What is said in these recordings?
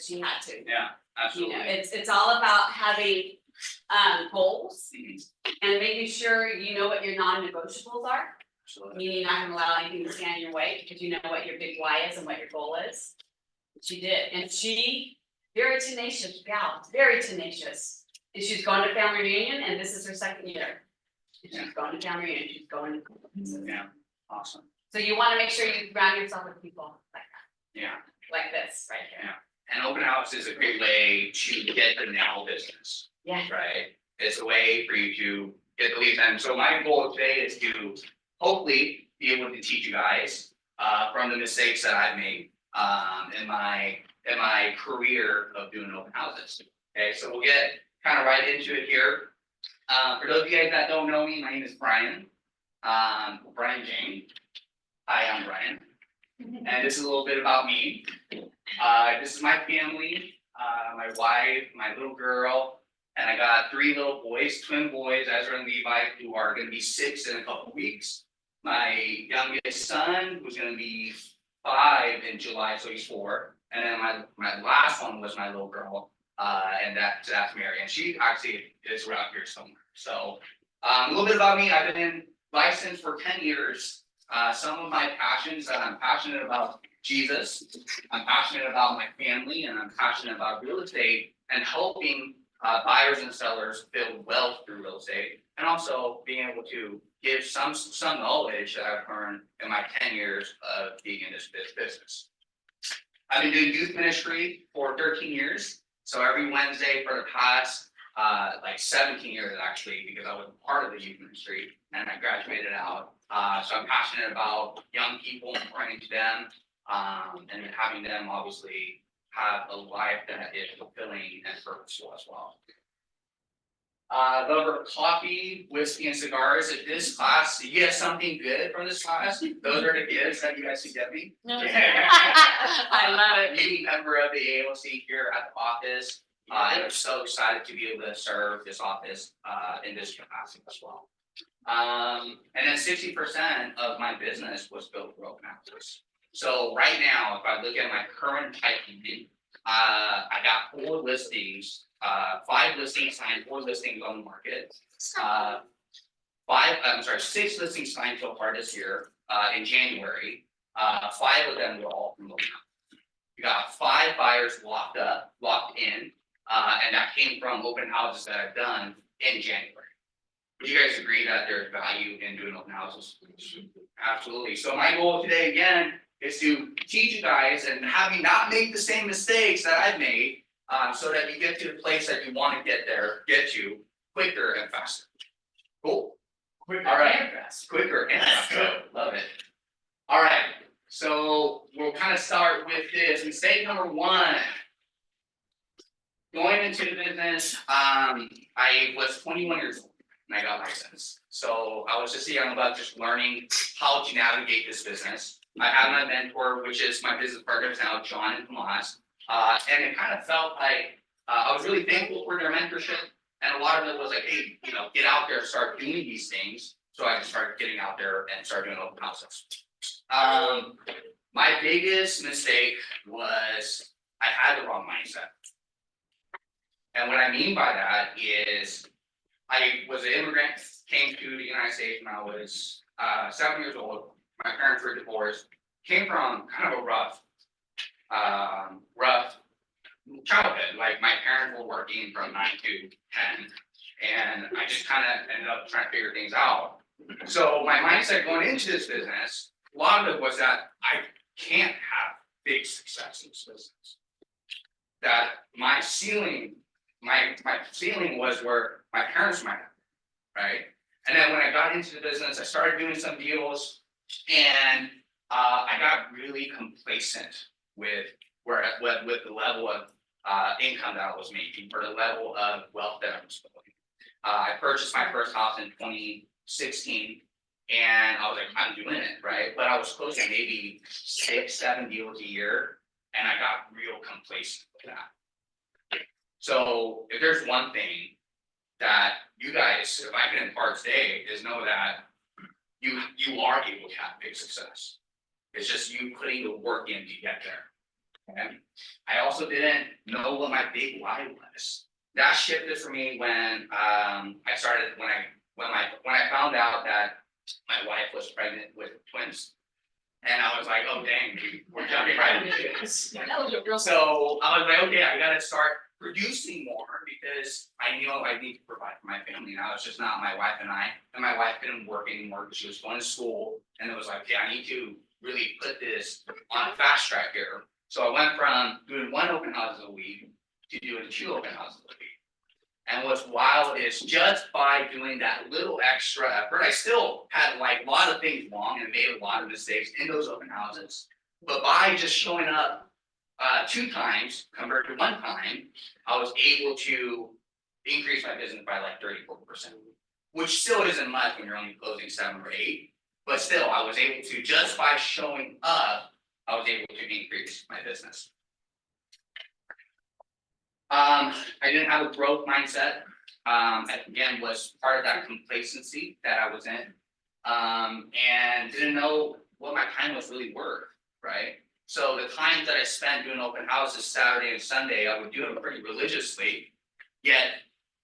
she had to. Yeah, You know, absolutely. it's all about having goals and making sure you know what your non-negotiables are. Absolutely. Meaning you're not gonna allow anything to stand in your way because you know what your big why is and what your goal is. She did, and she, very tenacious gal, very tenacious. And she's going to family reunion, and this is her second year. She's going to family reunion, she's going. Yeah, awesome. So you wanna make sure you surround yourself with people like that, Yeah, like this, right here. and open house is a great way to get the now business, Yeah. right? It's a way for you to get the lead time. So my goal today is to hopefully be able to teach you guys from the mistakes that I've made in my career of doing open houses. Okay, so we'll get kind of right into it here. For those of you guys that don't know me, my name is Brian. Brian Jang. Hi, I'm Brian. And this is a little bit about me. This is my family, my wife, my little girl, and I got 3 little boys, twin boys, Ezra and Levi, who are gonna be 6 in a couple weeks. My youngest son, who's gonna be 5 in July, so he's 4. And then my last one was my little girl, and that's Mary, and she actually is around here somewhere. So a little bit about me, I've been licensed for 10 years. Some of my passions that I'm passionate about Jesus, I'm passionate about my family, and I'm passionate about real estate and helping buyers and sellers build wealth through real estate, and also being able to give some knowledge that I've earned in my 10 years of being in this business. I've been doing youth ministry for 13 years, so every Wednesday for the past like 17 years actually, because I was part of the youth ministry and I graduated out. So I'm passionate about young people and praying to them, and having them obviously have a life that is fulfilling and purposeful as well. Lover of coffee, whiskey, and cigars. If this class, you get something good from this class, those are the gifts that you guys should get me. I love it. Being a member of the AOC here at the office, and I'm so excited to be able to serve this office in this capacity as well. And then 60% of my business was built through open houses. So right now, if I look at my current pipeline, I got 4 listings, 5 listings signed, 4 listings on the market. 6 listings signed so far this year in January. 5 of them were all from open houses. We got 5 buyers locked in, and that came from open houses that I've done in January. Would you guys agree that there's value in doing open houses? Absolutely. So my goal today again is to teach you guys and have you not make the same mistakes that I've made, so that you get to the place that you want to get to quicker and faster. Cool. Quicker All right. and faster. Quicker and faster. Love it. All right. So we'll kind of start with this. Mistake number 1. Going into the business, I was 21 years old and I got licensed. So I was just a young buck, just learning how to navigate this business. I had my mentor, which is my business partners now, John and Tomas. And it kind of felt like I was really thankful for their mentorship. And a lot of it was like, hey, get out there, start doing these things. So I just started getting out there and started doing open houses. My biggest mistake was I had the wrong mindset. And what I mean by that is I was an immigrant, came to the United States when I was 7 years old. My parents were divorced, came from kind of a rough childhood. Like my parents were working from 9 to 10, and I just kind of ended up trying to figure things out. So my mindset going into this business, a lot of it was that I can't have big success in this business. That my ceiling was where my parents might have, right? And then when I got into the business, I started doing some deals, and I got really complacent with the level of income that I was making, or the level of wealth that I was building. I purchased my first house in 2016, and I was like, I'm doing it, right? But I was closing maybe 6-7 deals a year, and I got real complacent with that. So if there's one thing that you guys, if I can impart today, is know that you are able to have big success. It's just you putting the work in to get there. Okay. I also didn't know what my big why was. That shifted for me when I started when I found out that my wife was pregnant with twins. And I was like, oh dang, we're jumping right into this. That was a real. So I was like, okay, I gotta start producing more because I knew I need to provide for my family. Now it's just not my wife and I. And my wife couldn't work anymore because she was going to school. And it was like, okay, I need to really put this on a fast track here. So I went from doing 1 open house a week to doing 2 open houses a week. And what's wild is just by doing that little extra effort, I still had like a lot of things wrong and made a lot of mistakes in those open houses. But by just showing up 2 times compared to 1 time, I was able to increase my business by like 34%, which still isn't much when you're only closing 7 or 8. But still, I was able to, just by showing up, I was able to increase my business. I didn't have a growth mindset. Again, was part of that complacency that I was in, and didn't know what my time was really worth, right? So the times that I spent doing open houses Saturday and Sunday, I would do them pretty religiously. Yet,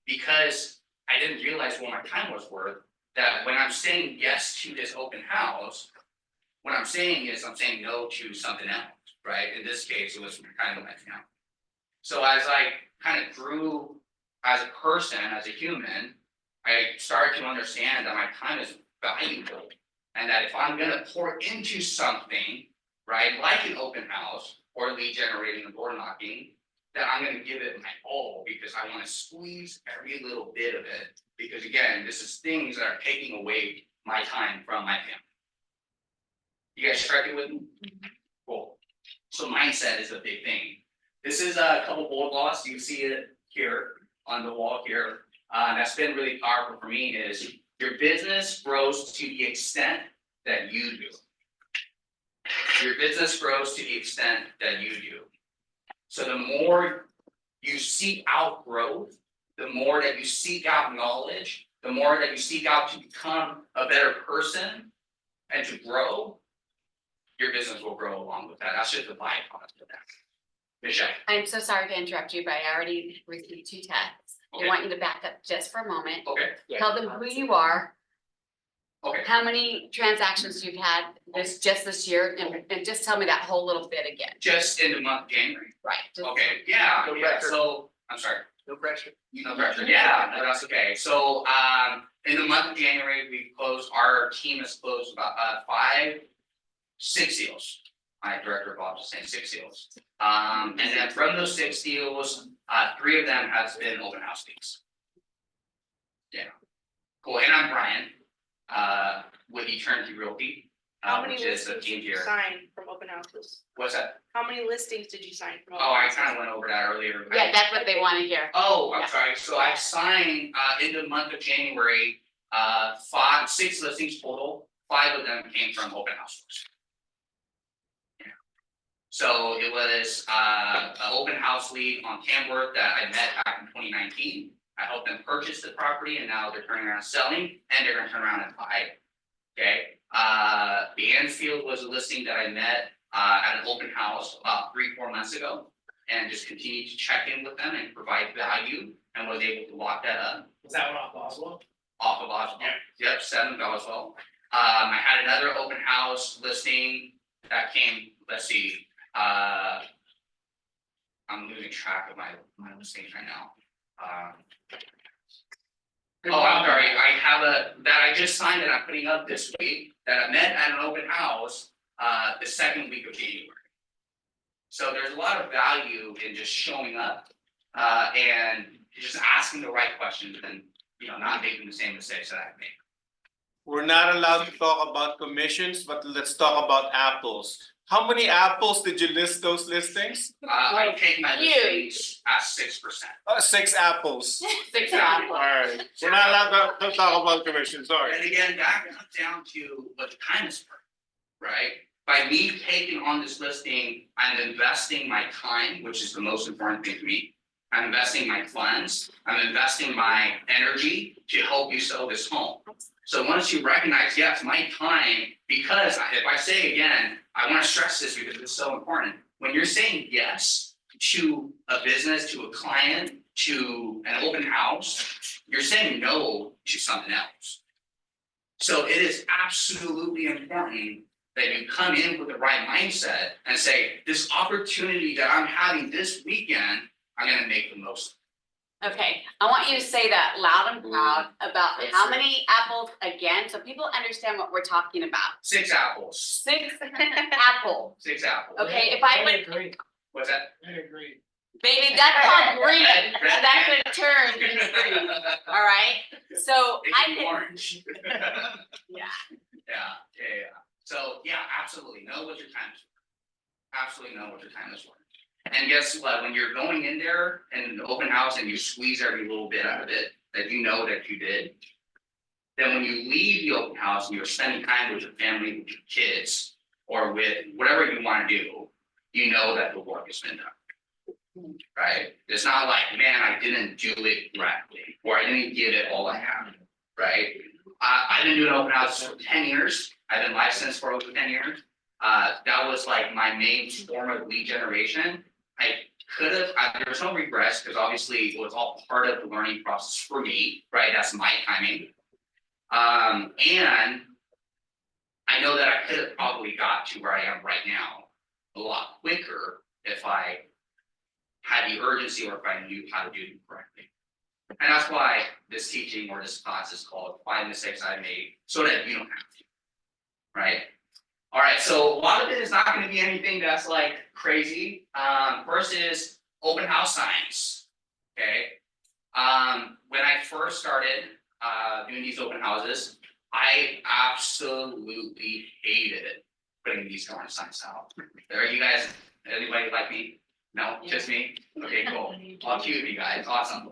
because I didn't realize what my time was worth, that when I'm saying yes to this open house, what I'm saying is I'm saying no to something else, right? In this case, it was kind of my family. So as I kind of grew as a person, as a human, I started to understand that my time is valuable. And that if I'm gonna pour into something, right, like an open house or lead generating and door knocking, that I'm gonna give it my all because I want to squeeze every little bit of it. Because again, this is things that are taking away my time from my family. You guys tracking with me? Cool. So mindset is a big thing. This is a couple bullet points. You can see it here on the wall here. That's been really powerful for me is your business grows to the extent that you do. Your business grows to the extent that you do. So the more you seek out growth, the more that you seek out knowledge, the more that you seek out to become a better person and to grow, your business will grow along with that. That's just the byproduct of that. Michelle. I'm so sorry to interrupt you, but I already received 2 texts. Okay. I want you to back up just for a moment. Okay. Tell them who you are, Okay. how many transactions you've had just this year, and just tell me that whole little bit again. Just in the month of January. Right. Okay. Yeah. No Yeah. pressure. So I'm sorry. No pressure. No pressure. Yeah. No, that's okay. So in the month of January, we closed. Our team has closed about 6 deals. My director of ops is saying 6 deals. And then from those 6 deals, 3 of them has been open house deals. Yeah. Cool. And I'm Brian, with Eternity Realty, How many which is the listings team did you here. sign from open houses? What's that? How many listings did you sign from? Oh, I kind of went over that earlier. Yeah, that's what they want to hear. Oh, I'm Yeah. sorry. So I signed in the month of January, 6 listings total. 5 of them came from open houses. So it was an open house lead on Tamworth that I met back in 2019. I helped them purchase the property and now they're turning around selling and they're gonna turn around and buy. Okay, the Anfield was a listing that I met at an open house about 3-4 months ago. And just continued to check in with them and provide value and was able to lock that up. Is that one off Oswald? Off of Oswald. Yep, 7 Oswald. I had another open house listing that came, let's see, I'm losing track of my listings right now. Oh, I'm sorry, I have that I just signed that I'm putting up this week, that I met at an open house, the 2nd week of January. So there's a lot of value in just showing up, and just asking the right questions and, not making the same mistakes that I've made. We're not allowed to talk about commissions, but let's talk about apples. How many apples did you list those listings? I take my Huge. listings at 6%. 6 apples. 6 All apples. right, we're not allowed to talk about commissions, sorry. And again, that comes down to what the time is for, right? By me taking on this listing, I'm investing my time, which is the most important thing to me. I'm investing my funds, I'm investing my energy to help you sell this home. So once you recognize, yes, my time, because if I say again, I want to stress this because it's so important. when you're saying yes to a business, to a client, to an open house, you're saying no to something else. So it is absolutely important that you come in with the right mindset and say, this opportunity that I'm having this weekend, I'm gonna make the most. Okay, I want you to say that loud and proud about how many apples again, so people understand what we're talking about. 6 apples, 6 apples. 6 apples. Okay, if I would, agree, What's that? I agree. baby, that's called green. That could turn into green. All right, so It I could be can, orange. yeah. Yeah. So, yeah, absolutely, know what your time is for. Absolutely know what your time is for. And guess what, when you're going in there in the open house and you squeeze every little bit out of it, that you know that you did. Then when you leave the open house and you're spending time with your family, with your kids, or with whatever you wanna do, you know that the work has been done. Right? It's not like, man, I didn't do it correctly, or I didn't give it all I have, right? I've been doing open houses for 10 years, I've been licensed for over 10 years. That was like my main form of lead generation. I could have, there's no regrets, because obviously it was all part of the learning process for me, right? That's my timing. And I know that I could have probably got to where I am right now a lot quicker if I had the urgency or if I knew how to do it correctly. And that's why this teaching or this class is called 5 Mistakes I Made, so that you don't have to, right? All right, so a lot of it is not going to be anything that's like crazy. First is open house signs, okay? When I first started doing these open houses, I absolutely hated putting these darn signs out. Are you guys, anybody like me? No, just me? Okay, cool. All two of you guys, awesome.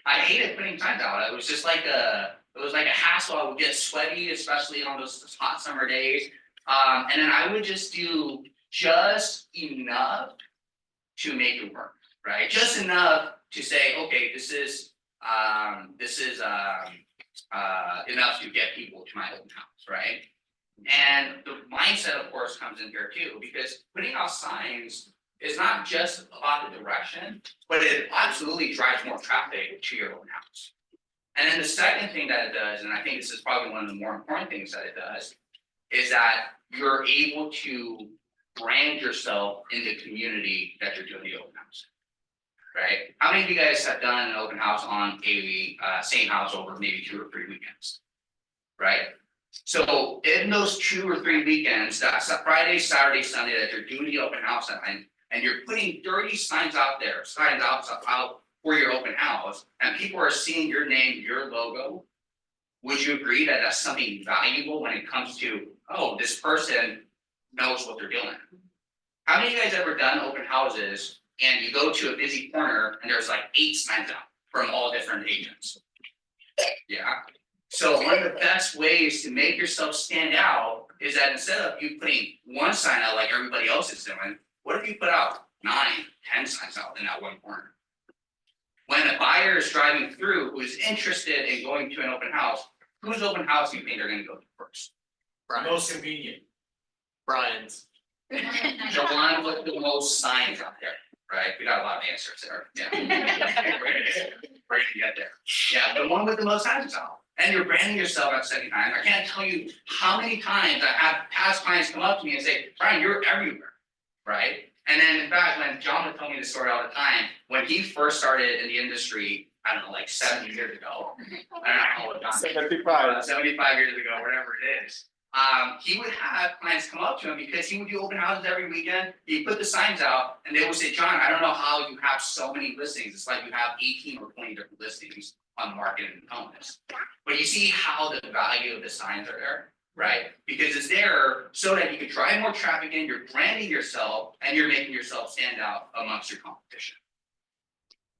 I hated putting signs out. It was just like it was like a hassle. I would get sweaty, especially on those hot summer days. And then I would just do just enough to make it work, right? Just enough to say, okay, this is enough to get people to my open house, right? And the mindset, of course, comes in here too, because putting out signs is not just about the direction, but it absolutely drives more traffic to your open house. And then the second thing that it does, and I think this is probably one of the more important things that it does, is that you're able to brand yourself in the community that you're doing the open house. Right? How many of you guys have done an open house on a same house over maybe 2 or 3 weekends? Right? So in those 2 or 3 weekends, that's a Friday, Saturday, Sunday that you're doing the open house and you're putting dirty signs out there, signs out for your open house, and people are seeing your name, your logo. Would you agree that that's something valuable when it comes to, oh, this person knows what they're doing? How many of you guys ever done open houses and you go to a busy corner and there's like 8 signs out from all different agents? Yeah. So one of the best ways to make yourself stand out is that instead of you putting one sign out like everybody else is doing, what if you put out 9, 10 signs out in that one corner? When a buyer is driving through who is interested in going to an open house, whose open house do you think they're gonna go to first? Most convenient. Brian's. The one with the most signs out there, right? We got a lot of answers there, yeah. We're gonna get there. Yeah, the one with the most signs out. And you're branding yourself at the same time. I can't tell you how many times I have past clients come up to me and say, Brian, you're everywhere, right? And then in fact, when John would tell me the story all the time, when he first started in the industry, I don't know, like 70 years ago. I don't know how old John is. 75. 75 years ago, whatever it is. He would have clients come up to him because he would do open houses every weekend. He'd put the signs out and they would say, John, I don't know how you have so many listings. It's like you have 18 or 20 different listings on the market and components. But you see how the value of the signs are there, right? Because it's there so that you can drive more traffic in, you're branding yourself, and you're making yourself stand out amongst your competition.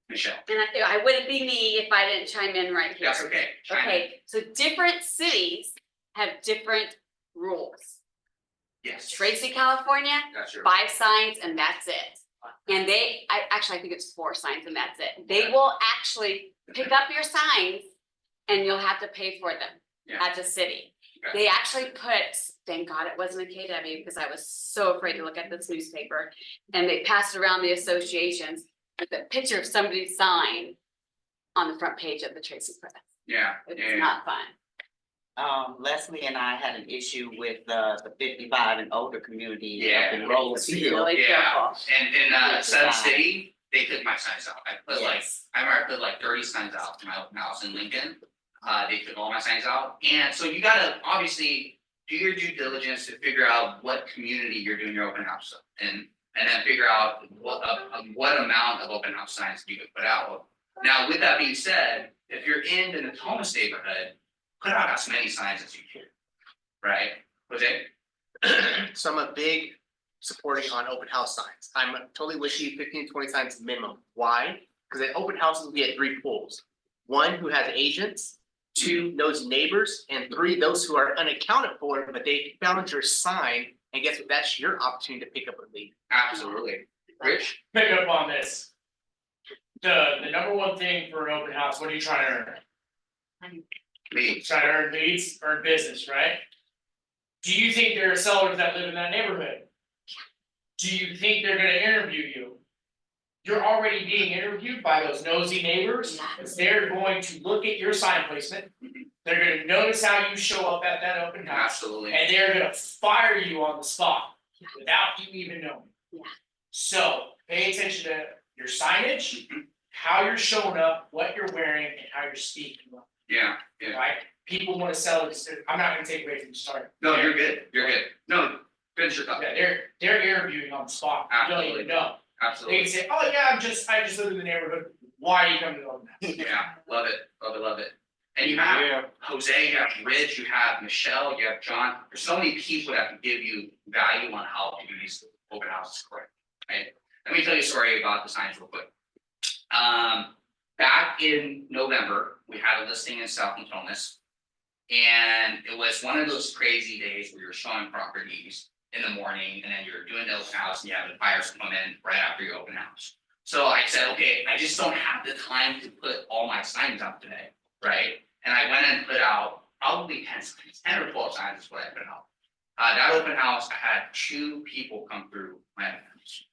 Michelle, And I wouldn't be me if I didn't chime in right here. that's okay. Chime in. Okay, so different cities have different rules. Yes. Tracy, California, That's your. 5 signs and that's it. And I think it's 4 signs and that's it. They will actually pick up your signs and you'll have to pay for them Yeah. at the city. They actually put, thank God it wasn't a KW, because I was so afraid to look at this newspaper. And they passed around the associations with a picture of somebody's sign on the front page of the Tracy Press. Yeah, It's yeah, not fun. Leslie and I had an issue with the 55 and older community. Yeah. Up in Roseville. Really yeah, careful. and in Sun City, they took my signs out, I put like, Yes. I remember I put like 30 signs out in my open house in Lincoln. They took all my signs out, and so you gotta obviously do your due diligence to figure out what community you're doing your open house of, and then figure out what amount of open house signs you can put out. Now, with that being said, if you're in the Thomas neighborhood, put out as many signs as you can, right? Jose? So I'm a big supporting on open house signs. I'm totally with you, 15 to 20 signs minimum. Why? Because at open houses, we had 3 pools. 1 who has agents, 2 knows neighbors, and 3 those who are unaccounted for, but they found your sign, and guess what? That's your opportunity to pick up a lead. Absolutely. Rich? Pick up on this. The number one thing for an open house, what are you trying to earn? Me. Trying to earn leads, earn business, right? Do you think there are sellers that live in that neighborhood? Do you think they're gonna interview you? You're already being interviewed by those nosy neighbors, because they're going to look at your sign placement. They're gonna notice how you show up at that open house, Absolutely. and they're gonna fire you on the spot without you even knowing. Yeah. So pay attention to your signage, how you're showing up, what you're wearing, and how you're speaking, Yeah, yeah. right? People wanna sell it, I'm not gonna take away from the start. No, you're good, you're good. No, finish your thought. Yeah, they're interviewing on the spot, you don't even know. They Absolutely. can say, oh yeah, I just live in the neighborhood, why are you coming to open house? Yeah, love it, love it, love it. And you have Jose, you have Rich, you have Michelle, you have John. There's so many people that can give you value on how to do these open houses correct, right? Let me tell you a story about the signs real quick. Back in November, we had a listing in South Thomas. And it was one of those crazy days where you're showing properties in the morning, and then you're doing the open house, and you have the buyers come in right after your open house. So I said, okay, I just don't have the time to put all my signs up today, right? And I went and put out probably 10 signs, 10 or 12 signs is what I put out. That open house, I had 2 people come through my open house.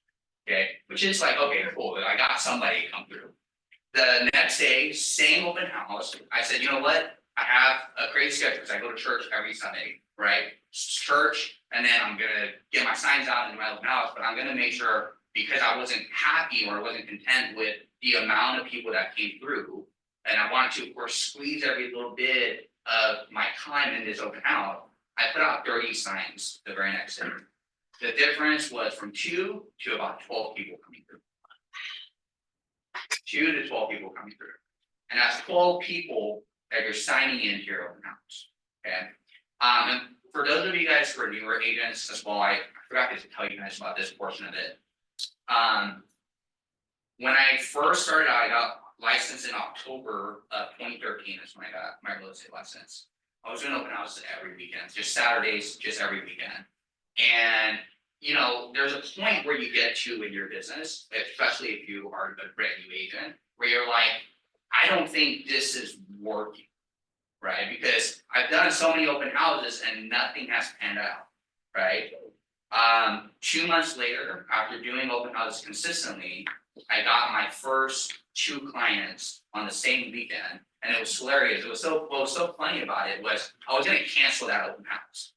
Okay, which is like, okay, cool, I got somebody come through. The next day, same open house, I said, you know what? I have a crazy schedule because I go to church every Sunday, right? Church, and then I'm gonna get my signs out in my open house, but I'm gonna make sure, because I wasn't happy or I wasn't content with the amount of people that came through. And I wanted to, of course, squeeze every little bit of my time in this open house. I put out 30 signs the very next day. The difference was from 2 to about 12 people coming through. 2 to 12 people coming through. And that's 12 people that you're signing into your open house, okay? And for those of you guys who are newer agents as well, I forgot to tell you guys about this portion of it. When I first started, I got licensed in October of 2013 is when I got my real estate license. I was doing open houses every weekend, just Saturdays, just every weekend. And you know, there's a point where you get to in your business, especially if you are a brand new agent, where you're like, I don't think this is working, right? Because I've done so many open houses and nothing has panned out, right? 2 months later, after doing open houses consistently, I got my first 2 clients on the same weekend, and it was hilarious. What was so funny about it was I was gonna cancel that open house.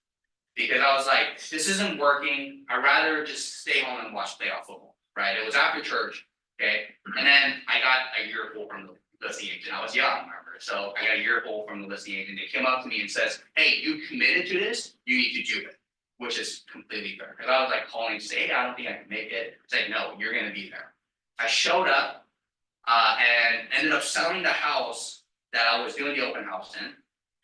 Because I was like, this isn't working, I'd rather just stay home and watch playoff football, right? It was after church, okay? And then I got a year full from the listing agent, I was young, remember? So I got a year full from the listing agent, they came up to me and says, hey, you committed to this, you need to do it. Which is completely fair, because I was like calling to say, hey, I don't think I can make it. It's like, no, you're gonna be there. I showed up and ended up selling the house that I was doing the open house in.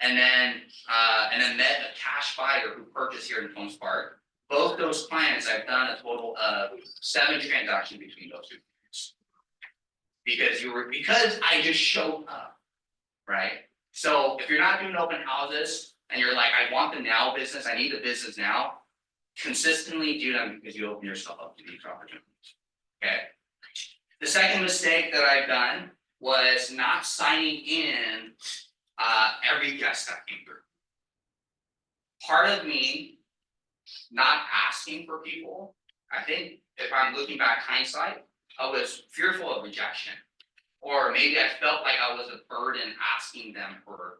And then met a cash buyer who purchased here in Holmes Park. Both those clients, I've done a total of 7 transactions between those 2 clients. Because I just showed up, right? So if you're not doing open houses and you're like, I want the now business, I need the business now, consistently do them because you open yourself up to these opportunities, okay? The second mistake that I've done was not signing in every guest that came through. part of me not asking for people, I think if I'm looking back hindsight, I was fearful of rejection. Or maybe I felt like I was a burden asking them for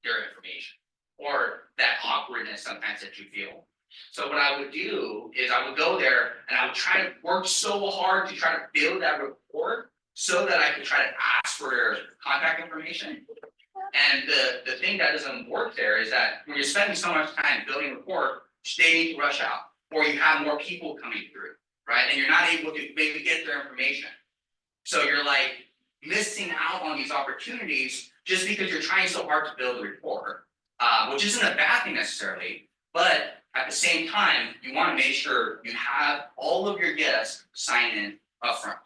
their information, or that awkwardness sometimes that you feel. So what I would do is I would go there and I would try to work so hard to try to build that rapport so that I could try to ask for their contact information. And the thing that doesn't work there is that when you're spending so much time building rapport, they need to rush out, or you have more people coming through, right? And you're not able to maybe get their information. So you're like missing out on these opportunities just because you're trying so hard to build a rapport, which isn't a bad thing necessarily, but at the same time, you want to make sure you have all of your guests sign in upfront.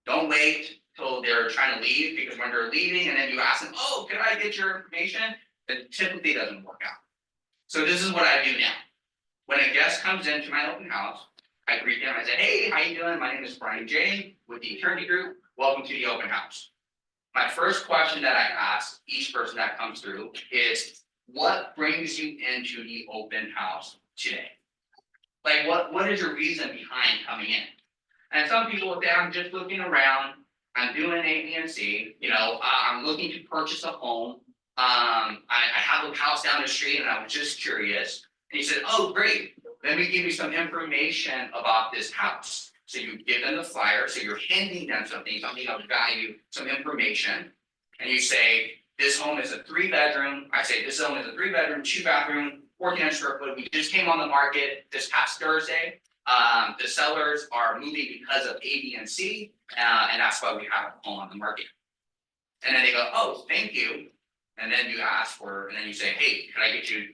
Don't wait till they're trying to leave, because when they're leaving and then you ask them, oh, can I get your information? It typically doesn't work out. So this is what I do now. When a guest comes into my open house, I greet them, I say, hey, how you doing? My name is Brian Jang with the Eternity Group. Welcome to the open house. My first question that I ask each person that comes through is, what brings you into the open house today? Like, what is your reason behind coming in? And some people will say, I'm just looking around, I'm doing A, B, and C, I'm looking to purchase a home. I have a house down the street and I was just curious. And he said, oh, great, let me give you some information about this house. So you give them the flyer, so you're handing them something of value, some information, and you say, this home is a 3-bedroom. I say, this home is a 3-bedroom, 2-bathroom, 1,400 square foot. We just came on the market this past Thursday. The sellers are moving because of A, B, and C, and that's why we have a home on the market. And then they go, oh, thank you. And then you ask for, and then you say, hey, can I get you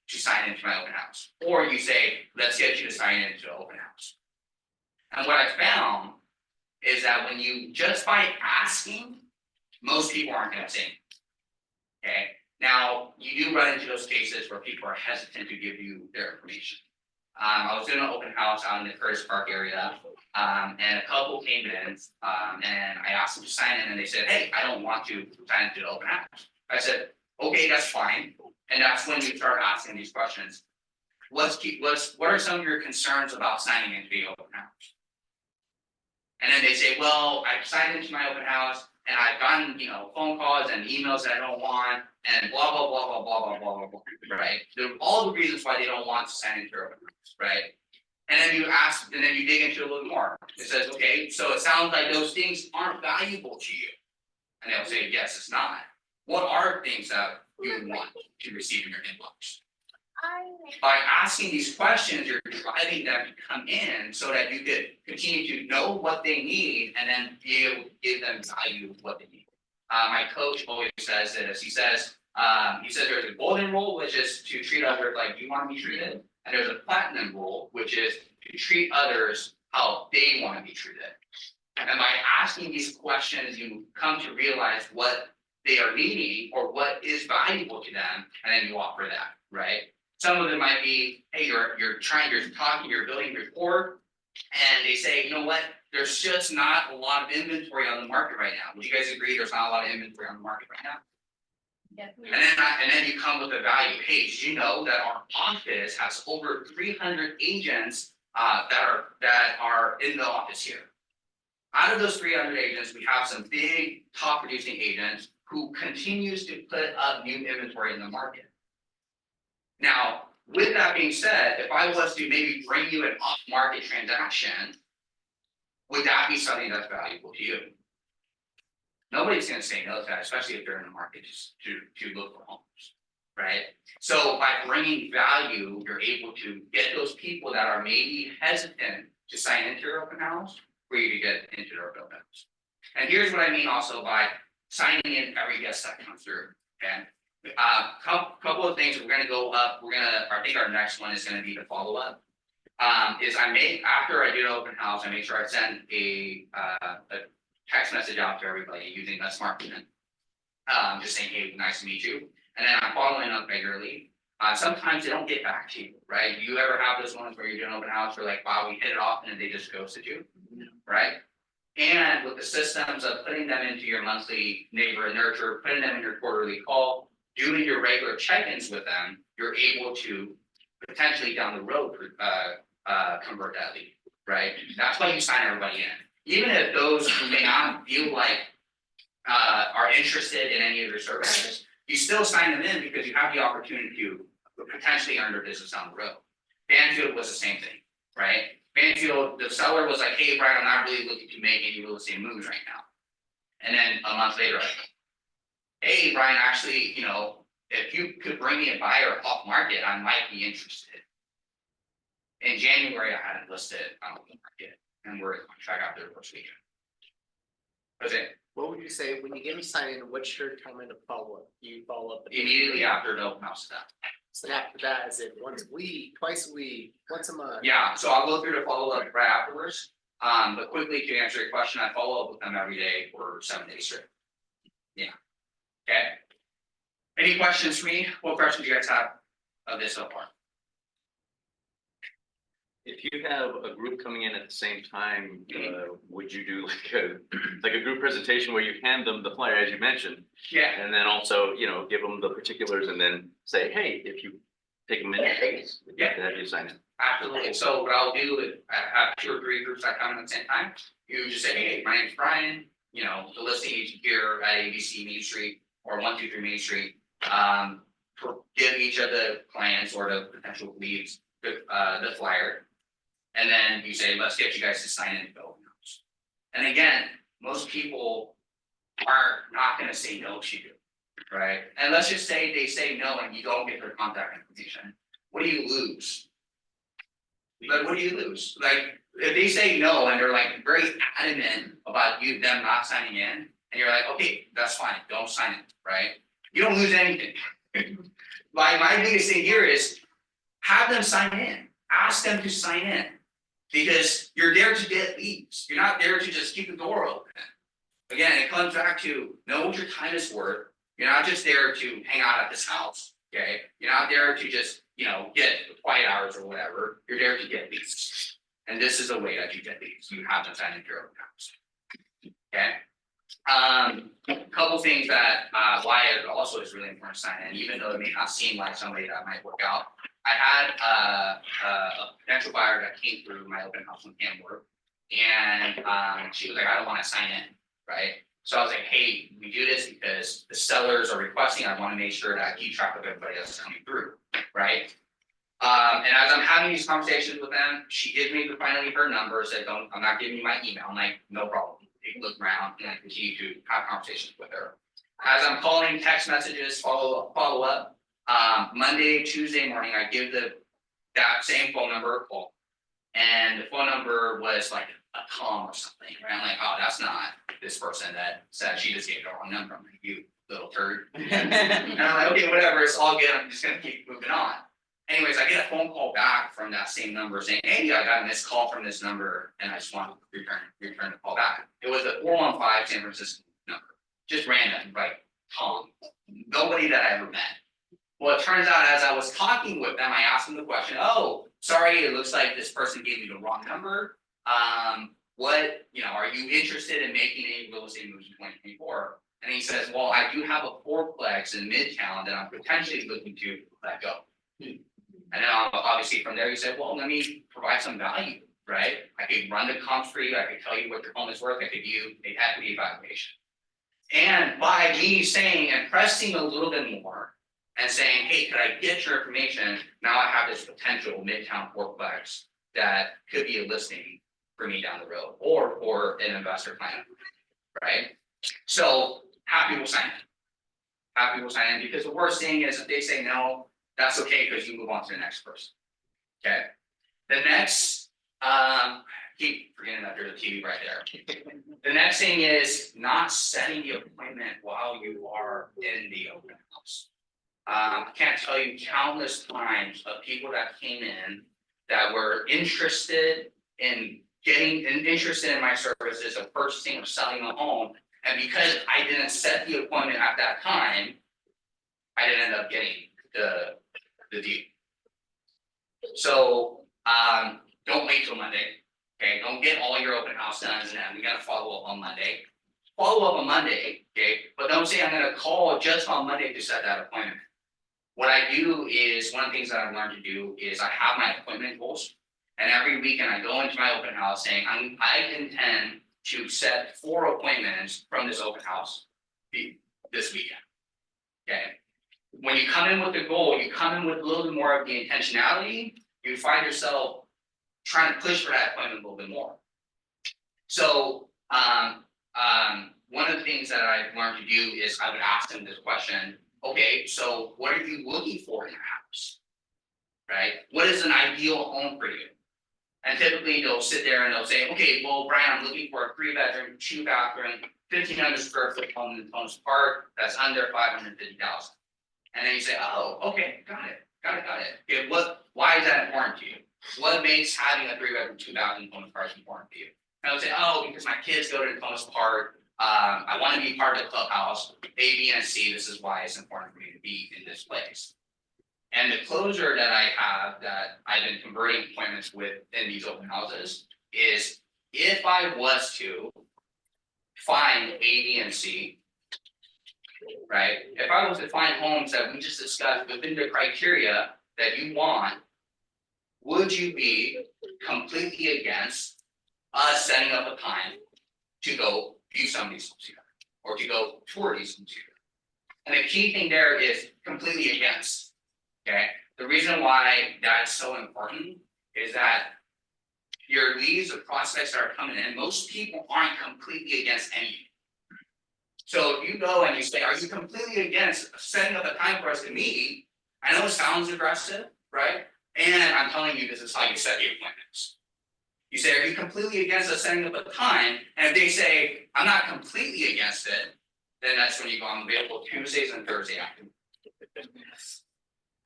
to sign into my open house? Or you say, let's get you to sign into an open house. And what I found is that when you, just by asking, most people aren't gonna say. Okay, now you do run into those cases where people are hesitant to give you their information. I was doing an open house out in the Curtis Park area, and a couple came in, and I asked them to sign in, and they said, hey, I don't want to sign into the open house. I said, okay, that's fine. And that's when you start asking these questions. What are some of your concerns about signing into the open house? And then they say, well, I've signed into my open house and I've gotten, phone calls and emails that I don't want, and blah, blah, blah, blah, blah, blah, blah, blah, blah, right? All the reasons why they don't want to sign into open house, right? And then you ask, and then you dig into it a little more. It says, okay, so it sounds like those things aren't valuable to you. And they'll say, yes, it's not. What are things that you would want to receive in your inbox? By asking these questions, you're driving them to come in so that you could continue to know what they need and then be able to give them value of what they need. My coach always says this. He says there's a golden rule, which is to treat others like you want to be treated, and there's a platinum rule, which is to treat others how they want to be treated. And by asking these questions, you come to realize what they are needing or what is valuable to them, and then you offer that, right? Some of them might be, hey, you're talking, you're building rapport, and they say, you know what, there's just not a lot of inventory on the market right now. Would you guys agree there's not a lot of inventory on the market right now? Yeah. And then you come with the value. Hey, did you know that our office has over 300 agents that are in the office here? Out of those 300 agents, we have some big top producing agents who continues to put up new inventory in the market. Now, with that being said, if I was to maybe bring you an off-market transaction, would that be something that's valuable to you? Nobody's gonna say no to that, especially if they're in the market to look for homes, right? So by bringing value, you're able to get those people that are maybe hesitant to sign into your open house for you to get into their open house. And here's what I mean also by signing in every guest that comes through, okay? Couple of things, we're gonna go up, I think our next one is gonna be the follow-up. After I do an open house, I make sure I send a text message out to everybody using a smartphone. Just saying, hey, nice to meet you. And then I'm following up regularly. Sometimes they don't get back to you, right? You ever have those ones where you're doing open house, where like, wow, we hit it off, and then they just ghosted you, right? And with the systems of putting them into your monthly neighbor nurture, putting them in your quarterly call, doing your regular check-ins with them, you're able to potentially down the road, convert that lead, right? That's why you sign everybody in, even if those who may not feel like are interested in any of your services, you still sign them in because you have the opportunity to potentially earn their business down the road. Banfield was the same thing, right? Banfield, the seller was like, hey, Brian, I'm not really looking to make any real estate moves right now. And then a month later, like, hey, Brian, actually, you know, if you could bring me a buyer off market, I might be interested. In January, I had it listed on the market, and we're on track after the first weekend. That's it. What would you say when you get them signed in, what's your timeline to follow up? Do you follow up? Immediately after the open house is done. So after that, is it once a week, twice a week, once a month? Yeah, so I'll go through the follow-up right afterwards. But quickly to answer your question, I follow up with them every day for 7 days straight. Yeah. Okay. Any questions for me? What questions do you guys have of this so far? If you have a group coming in at the same time, would you do like a group presentation where you hand them the flyer, as you mentioned? Yeah, And then also, you know, give them the particulars and then say, hey, if you take a minute, Yeah. have you sign in. absolutely. So what I'll do is I have 2 or 3 groups that come in at the same time. You just say, hey, my name's Brian, you know, the listing agent here at ABC Main Street or 123 Main Street. Give each of the clients or the potential leads the flyer. And then you say, let's get you guys to sign in to open house. And again, most people are not gonna say no to you, right? And let's just say they say no and you don't get their contact information. What do you lose? Like, what do you lose? Like, if they say no and they're like very adamant about them not signing in, and you're like, okay, that's fine, don't sign it, right? You don't lose anything. My biggest thing here is have them sign in, ask them to sign in. Because you're there to get leads, you're not there to just keep the door open. Again, it comes back to know what your time is worth, you're not just there to hang out at this house, okay? You're not there to just, you know, get quiet hours or whatever, you're there to get leads. And this is the way that you get leads, you have them sign into your own house. Okay? Couple things that, why it also is really important to sign in, even though it may not seem like somebody that might work out. I had a potential buyer that came through my open house in Canberra, and she was like, I don't want to sign in, right? So I was like, hey, we do this because the sellers are requesting, I want to make sure that I keep track of everybody that's coming through, right? And as I'm having these conversations with them, she gives me finally her number, said, I'm not giving you my email. I'm like, no problem, take a look around, and I continue to have conversations with her. As I'm calling, text messages, follow up. Monday, Tuesday morning, I give that same phone number a call. And the phone number was like a Tom or something, right? I'm like, oh, that's not this person that said she just gave the wrong number. I'm like, you little turd. And I'm like, okay, whatever, it's all good, I'm just gonna keep moving on. Anyways, I get a phone call back from that same number saying, hey, I got a missed call from this number and I just want to return the call back. It was a 415 San Francisco number, just random, like Tom, nobody that I ever met. Well, it turns out as I was talking with them, I asked them the question, oh, sorry, it looks like this person gave you the wrong number. What, you know, are you interested in making any real estate moves in 2024? And he says, well, I do have a fourplex in Midtown that I'm potentially looking to let go. And then obviously from there, he said, well, let me provide some value, right? I could run the comps for you, I could tell you what your home is worth, I could give you an equity evaluation. And by me saying and pressing a little bit more, and saying, hey, could I get your information? Now I have this potential Midtown fourplex that could be a listing for me down the road or for an investor plan, right? So happy will sign in. Happy will sign in because the worst thing is if they say no, that's okay because you move on to the next person. Okay. The next, keep forgetting that there's a TV right there. The next thing is not setting the appointment while you are in the open house. I can't tell you countless times of people that came in that were interested in my services of purchasing or selling a home. And because I didn't set the appointment at that time, I didn't end up getting the deal. So don't wait till Monday. Okay, don't get all your open house done and then we gotta follow up on Monday. follow up on Monday, okay, but don't say I'm gonna call just on Monday to set that appointment. What I do is, one of the things that I've learned to do is I have my appointment goals. And every weekend I go into my open house saying, I intend to set 4 appointments from this open house this weekend. Okay, when you come in with the goal, you come in with a little bit more of the intentionality, you find yourself trying to push for that appointment a little bit more. So, one of the things that I've learned to do is I would ask them this question, okay, so what are you looking for in your house? Right? What is an ideal home for you? And typically they'll sit there and they'll say, okay, well, Brian, I'm looking for a 3-bedroom, 2-bathroom, 1,500 square foot home in Thomas Park that's under 550,000. And then you say, oh, okay, got it. Okay, why is that important to you? What makes having a 3-bedroom, 2-bathroom Thomas Park important to you? And I would say, oh, because my kids go to Thomas Park. I want to be part of the clubhouse, A, B, and C. This is why it's important for me to be in this place. And the closer that I have that I've been converting appointments with in these open houses is if I was to find A, B, and C, right? If I was to find homes that we just discussed within the criteria that you want, would you be completely against us setting up a time to go view some of these homes here, or to go tour these homes here? And the key thing there is completely against. Okay, the reason why that's so important is that your leads or prospects that are coming in, most people aren't completely against anything. So if you go and you say, are you completely against setting up a time for us to meet? I know it sounds aggressive, right? And I'm telling you, this is how you set the appointments. You say, are you completely against us setting up a time? And if they say, I'm not completely against it, then that's when you go, I'm available Tuesdays and Thursday afternoon.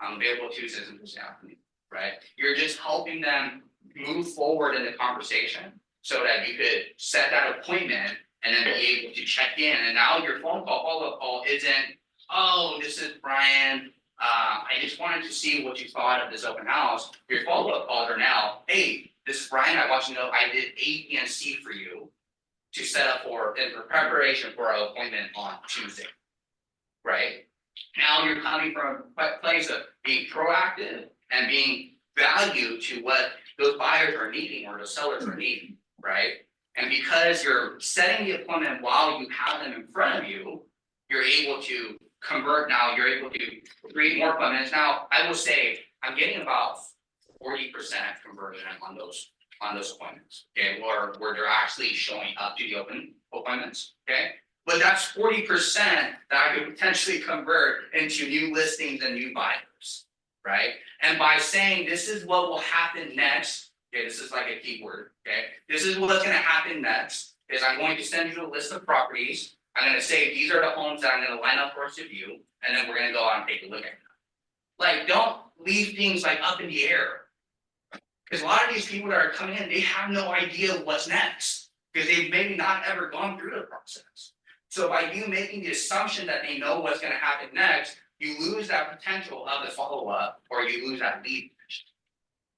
I'm available Tuesdays and Thursday afternoon, right? You're just helping them move forward in the conversation so that you could set that appointment and then be able to check in. And now your phone call, follow-up call isn't, oh, this is Brian. I just wanted to see what you thought of this open house. Your follow-up calls are now, hey, this is Brian. I want you to know I did A, B, and C for you to set up for preparation for our appointment on Tuesday, right? Now you're coming from a place of being proactive and being valued to what those buyers are needing or the sellers are needing, right? And because you're setting the appointment while you have them in front of you, you're able to convert now, you're able to create more appointments. Now, I will say, I'm getting about 40% conversion on those appointments, okay? Where they're actually showing up to the open appointments, okay? But that's 40% that I could potentially convert into new listings and new buyers, right? And by saying this is what will happen next, okay, this is like a keyword, okay? This is what's gonna happen next, is I'm going to send you a list of properties. I'm gonna say, these are the homes that I'm gonna line up for us to view, and then we're gonna go out and take a look at them. Like, don't leave things like up in the air. Because a lot of these people that are coming in, they have no idea what's next, because they've maybe not ever gone through the process. So by you making the assumption that they know what's gonna happen next, you lose that potential of the follow-up, or you lose that lead,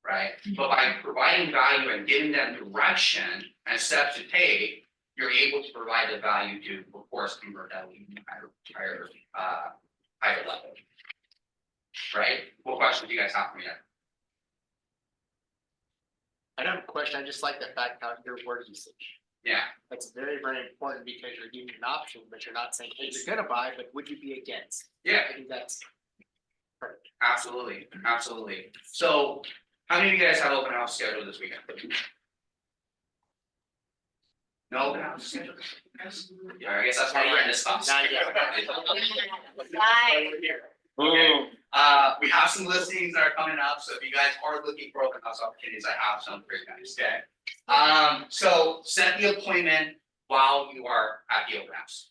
right? But by providing value and giving them direction and steps to take, you're able to provide the value to, of course, convert that lead to higher level. Right? What questions do you guys have for me? I don't have a question, I just like the fact how your word usage. Yeah, That's very, very important because you're giving an option, but you're not saying, hey, you're gonna buy, but would you be against? yeah, I think that's perfect. absolutely, absolutely. So how many of you guys have open house scheduled this weekend? No open house scheduled? Yes. Yeah, I guess that's why we're in this house. Not yet. Okay, we have some listings that are coming up, so if you guys are looking for open house opportunities, I have some for you guys, okay? So set the appointment while you are at the open house.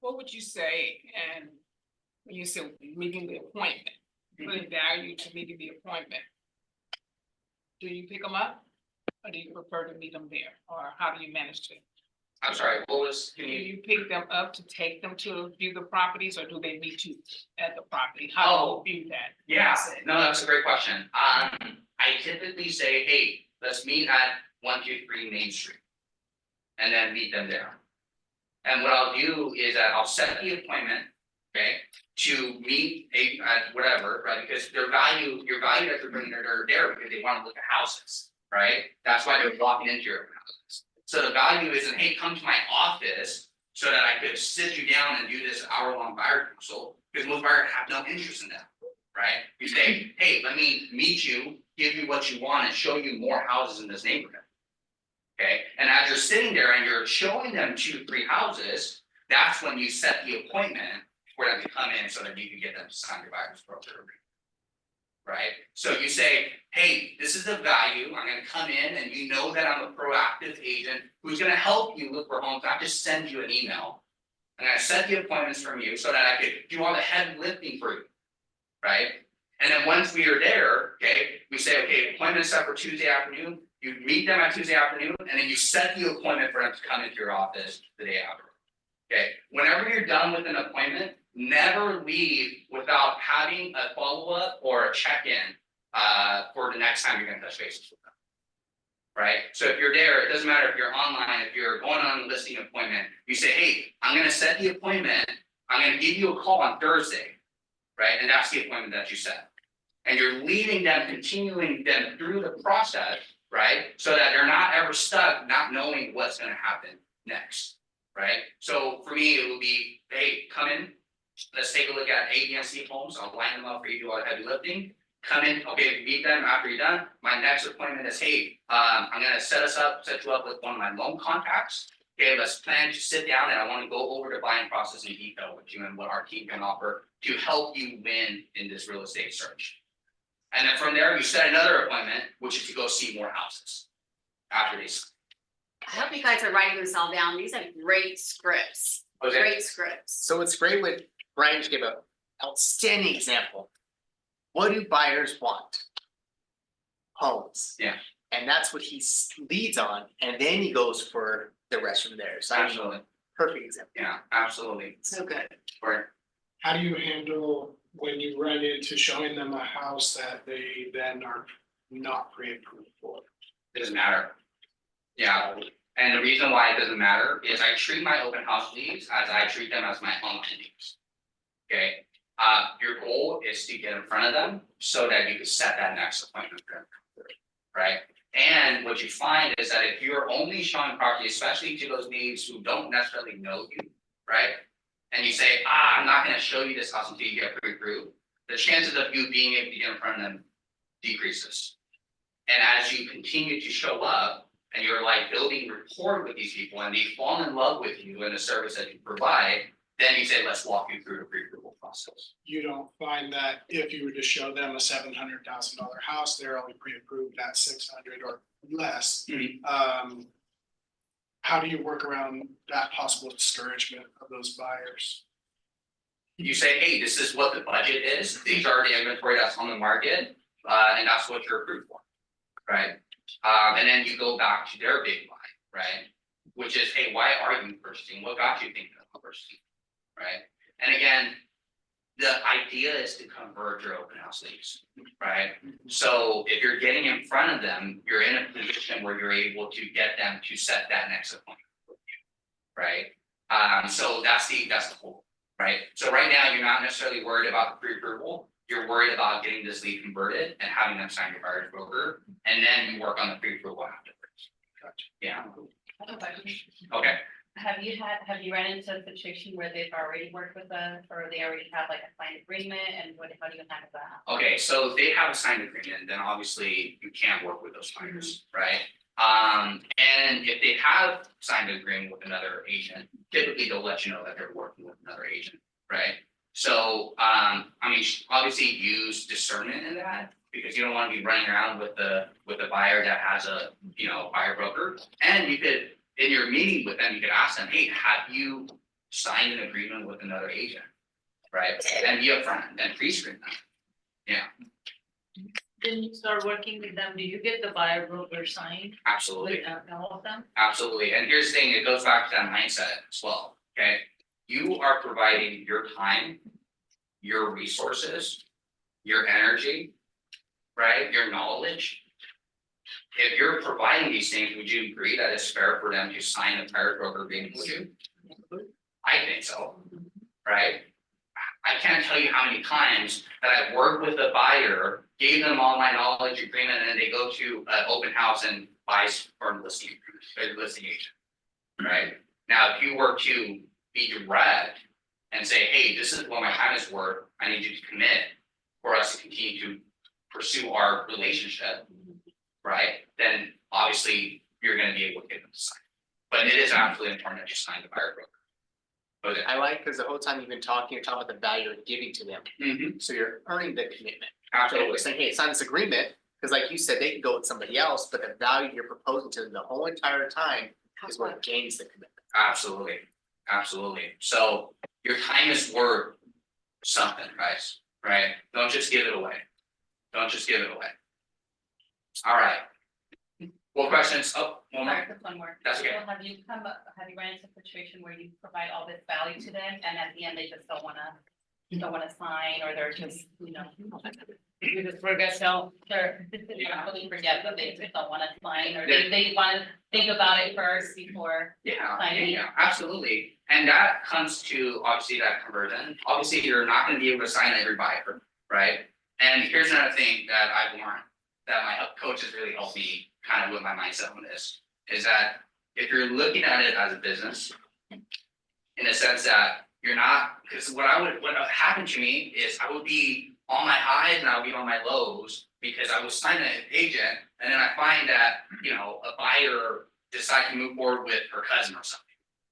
What would you say, and when you said meeting the appointment, putting value to meeting the appointment? Do you pick them up, or do you prefer to meet them there, or how do you manage to? I'm sorry, what was, Do you pick them up to take them to view the properties, or do they meet you at the property? How do you view that? Yeah, no, that's a great question. I typically say, hey, let's meet at 123 Main Street. And then meet them there. And what I'll do is that I'll set the appointment, okay, to meet whatever, right, because your value that they're bringing, they're there because they wanna look at houses, right? That's why they're walking into your houses. So the value isn't, hey, come to my office so that I could sit you down and do this hour-long buyer consult, because most buyers have no interest in that, right? You say, hey, let me meet you, give you what you want, and show you more houses in this neighborhood. Okay, and as you're sitting there and you're showing them 2-3 houses, that's when you set the appointment for them to come in so that you can get them to sign your buyer's broker agreement. Right, so you say, hey, this is the value, I'm gonna come in and you know that I'm a proactive agent who's gonna help you look for homes, not just send you an email. I'm gonna set the appointments from you so that I could do all the heavy lifting for you. Right, and then once we are there, okay, we say, okay, appointment set for Tuesday afternoon. You meet them on Tuesday afternoon, and then you set the appointment for them to come into your office the day after. Okay, whenever you're done with an appointment, never leave without having a follow-up or a check-in for the next time you're gonna touch bases with them. Right, so if you're there, it doesn't matter if you're online, if you're going on a listing appointment, you say, hey, I'm gonna set the appointment, I'm gonna give you a call on Thursday, right, and that's the appointment that you set. And you're leading them, continuing them through the process, right? So that they're not ever stuck, not knowing what's gonna happen next, right? So for me, it will be, hey, come in, let's take a look at A, B, and C homes, I'll line them up for you, do all the heavy lifting. Come in, okay, meet them after you're done. My next appointment is, hey, I'm gonna set you up with one of my loan contacts. Okay, let's plan to sit down and I wanna go over the buying process in detail with you and what our team can offer to help you win in this real estate search. And then from there, you set another appointment, which is to go see more houses after these. I hope you guys are writing this all down. These are great scripts, Okay, great scripts. So what's great with Brian just gave an outstanding example. What do buyers want? Homes. Yeah. And that's what he leads on, and then he goes for the rest from there. So I mean, absolutely, perfect example. yeah, absolutely. So good. Right. How do you handle when you run into showing them a house that they then are not pre-approved for? It doesn't matter. Yeah, and the reason why it doesn't matter is I treat my open house leads as I treat them as my online leads. Okay, your goal is to get in front of them so that you can set that next appointment for them, right? And what you find is that if you're only showing property, especially to those leads who don't necessarily know you, right? And you say, I'm not gonna show you this house until you get pre-approved, the chances of you being able to get in front of them decreases. And as you continue to show up and you're like building rapport with these people and they fall in love with you and the service that you provide, then you say, let's walk you through the pre-approval process. You don't find that if you were to show them a $700,000 house, they're only pre-approved at 600 or less. How do you work around that possible discouragement of those buyers? You say, hey, this is what the budget is, these are the inventory that's on the market, and that's what you're approved for, right? And then you go back to their big why, right? Which is, hey, why are you purchasing? What got you thinking of purchasing, right? And again, the idea is to convert your open house leads, right? So if you're getting in front of them, you're in a position where you're able to get them to set that next appointment with you, right? So that's the whole, right? So right now, you're not necessarily worried about the pre-approval. You're worried about getting this lead converted and having them sign your buyer's broker, and then you work on the pre-approval afterwards. Gotcha. Yeah. Okay. Have you run into a situation where they've already worked with us, or they already have like a signed agreement, and how do you handle that? Okay, so if they have a signed agreement, then obviously you can't work with those buyers, right? And if they have signed an agreement with another agent, typically they'll let you know that they're working with another agent, right? So, I mean, obviously use discernment in that, because you don't want to be running around with the buyer that has a, buyer broker. And you could, in your meeting with them, you could ask them, hey, have you signed an agreement with another agent? Right, and be upfront and pre-screen them. Yeah, Then you start working with them, do you get the buyer broker signed absolutely. with all of them? Absolutely, and here's the thing, it goes back to that mindset as well, okay? You are providing your time, your resources, your energy, right, your knowledge. If you're providing these things, would you agree that it's fair for them to sign a buyer broker agreement with you? I think so, right? I can't tell you how many times that I've worked with a buyer, gave them all my knowledge agreement, and then they go to an open house and buys from listing agent. Right? Now, if you were to be direct and say, hey, this is what my time is worth, I need you to commit for us to continue to pursue our relationship, right? Then obviously you're gonna be able to get them to sign. But it is absolutely important that you sign the buyer broker. Okay. I like, because the whole time you've been talking, you're talking about the value you're giving to them, Mhm. so you're earning the commitment. So Absolutely. we're saying, hey, sign this agreement, because like you said, they can go with somebody else, but the value you're proposing to them the whole entire time is what gains the commitment. Absolutely, absolutely. So your time is worth something, guys, right? Don't just give it away. Don't just give it away. All right. What questions? Oh, one Sorry, more. just one more. That's okay. So have you ran into a situation where you provide all this value to them and at the end they just don't wanna sign, or they're just, you just forget, they're really forget that they just don't wanna sign, or they wanna think about it first before. Yeah, absolutely. And that comes to obviously that conversion. Obviously, you're not gonna be able to sign every buyer, right? And here's another thing that I've learned that my coach has really helped me kind of with my mindset on this, is that if you're looking at it as a business, in a sense that you're not, because what happened to me is I would be on my highs and I would be on my lows because I was signing an agent, and then I find that, a buyer decided to move forward with her cousin or something,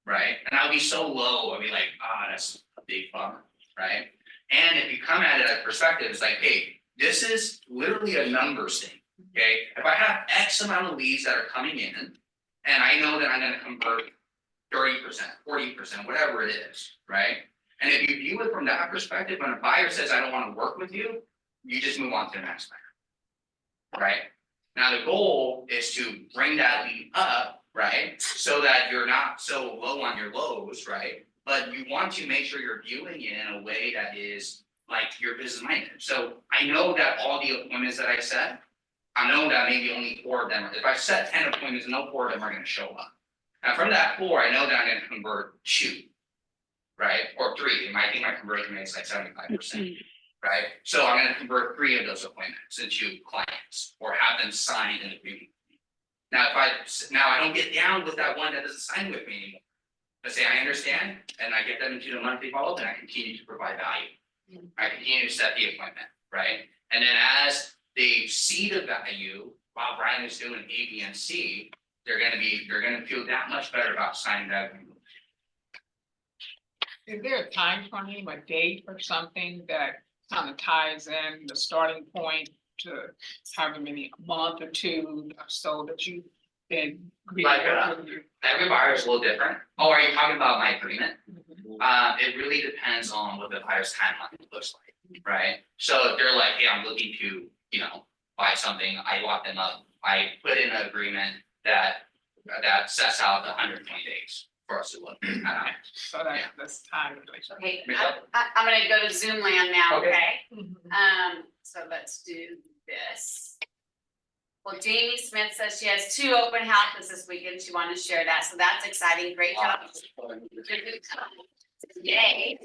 right? And I would be so low, I'd be like, that's a big bummer, right? And if you come at it as perspective, it's like, hey, this is literally a numbers thing, okay? If I have X amount of leads that are coming in, and I know that I'm gonna convert 30%, 40%, whatever it is, right? And if you view it from that perspective, when a buyer says, I don't wanna work with you, you just move on to the next buyer, right? Now, the goal is to bring that lead up, right? So that you're not so low on your lows, right? But you want to make sure you're viewing it in a way that is like your business minded. So I know that all the appointments that I set, I know that maybe only 4 of them, if I set 10 appointments, no 4 of them are gonna show up. Now from that 4, I know that I'm gonna convert 2, right? Or 3, and I think my conversion rate is like 75%, right? So I'm gonna convert 3 of those appointments into clients or have them sign an agreement. Now, I don't get down with that one that doesn't sign with me anymore. I say, I understand, and I get them into the monthly follow-up, and I continue to provide value. I continue to set the appointment, right? And then as they see the value, while Brian is doing A, B, and C, they're gonna feel that much better about signing that agreement. Is there a time frame, a date or something that kind of ties in the starting point to however many, a month or 2 or so that you've been? Like, every buyer is a little different. Oh, are you talking about my agreement? It really depends on what the buyer's timeline looks like, right? So if they're like, hey, I'm looking to, buy something, I lock them up, I put in an agreement that sets out the 120 days for us to look at. So that's time. Okay, Michelle? I'm gonna go to Zoom land now, Okay. okay? So let's do this. Well, Jamie Smith says she has 2 open houses this weekend. She wanted to share that, so that's exciting. Great job. Yay.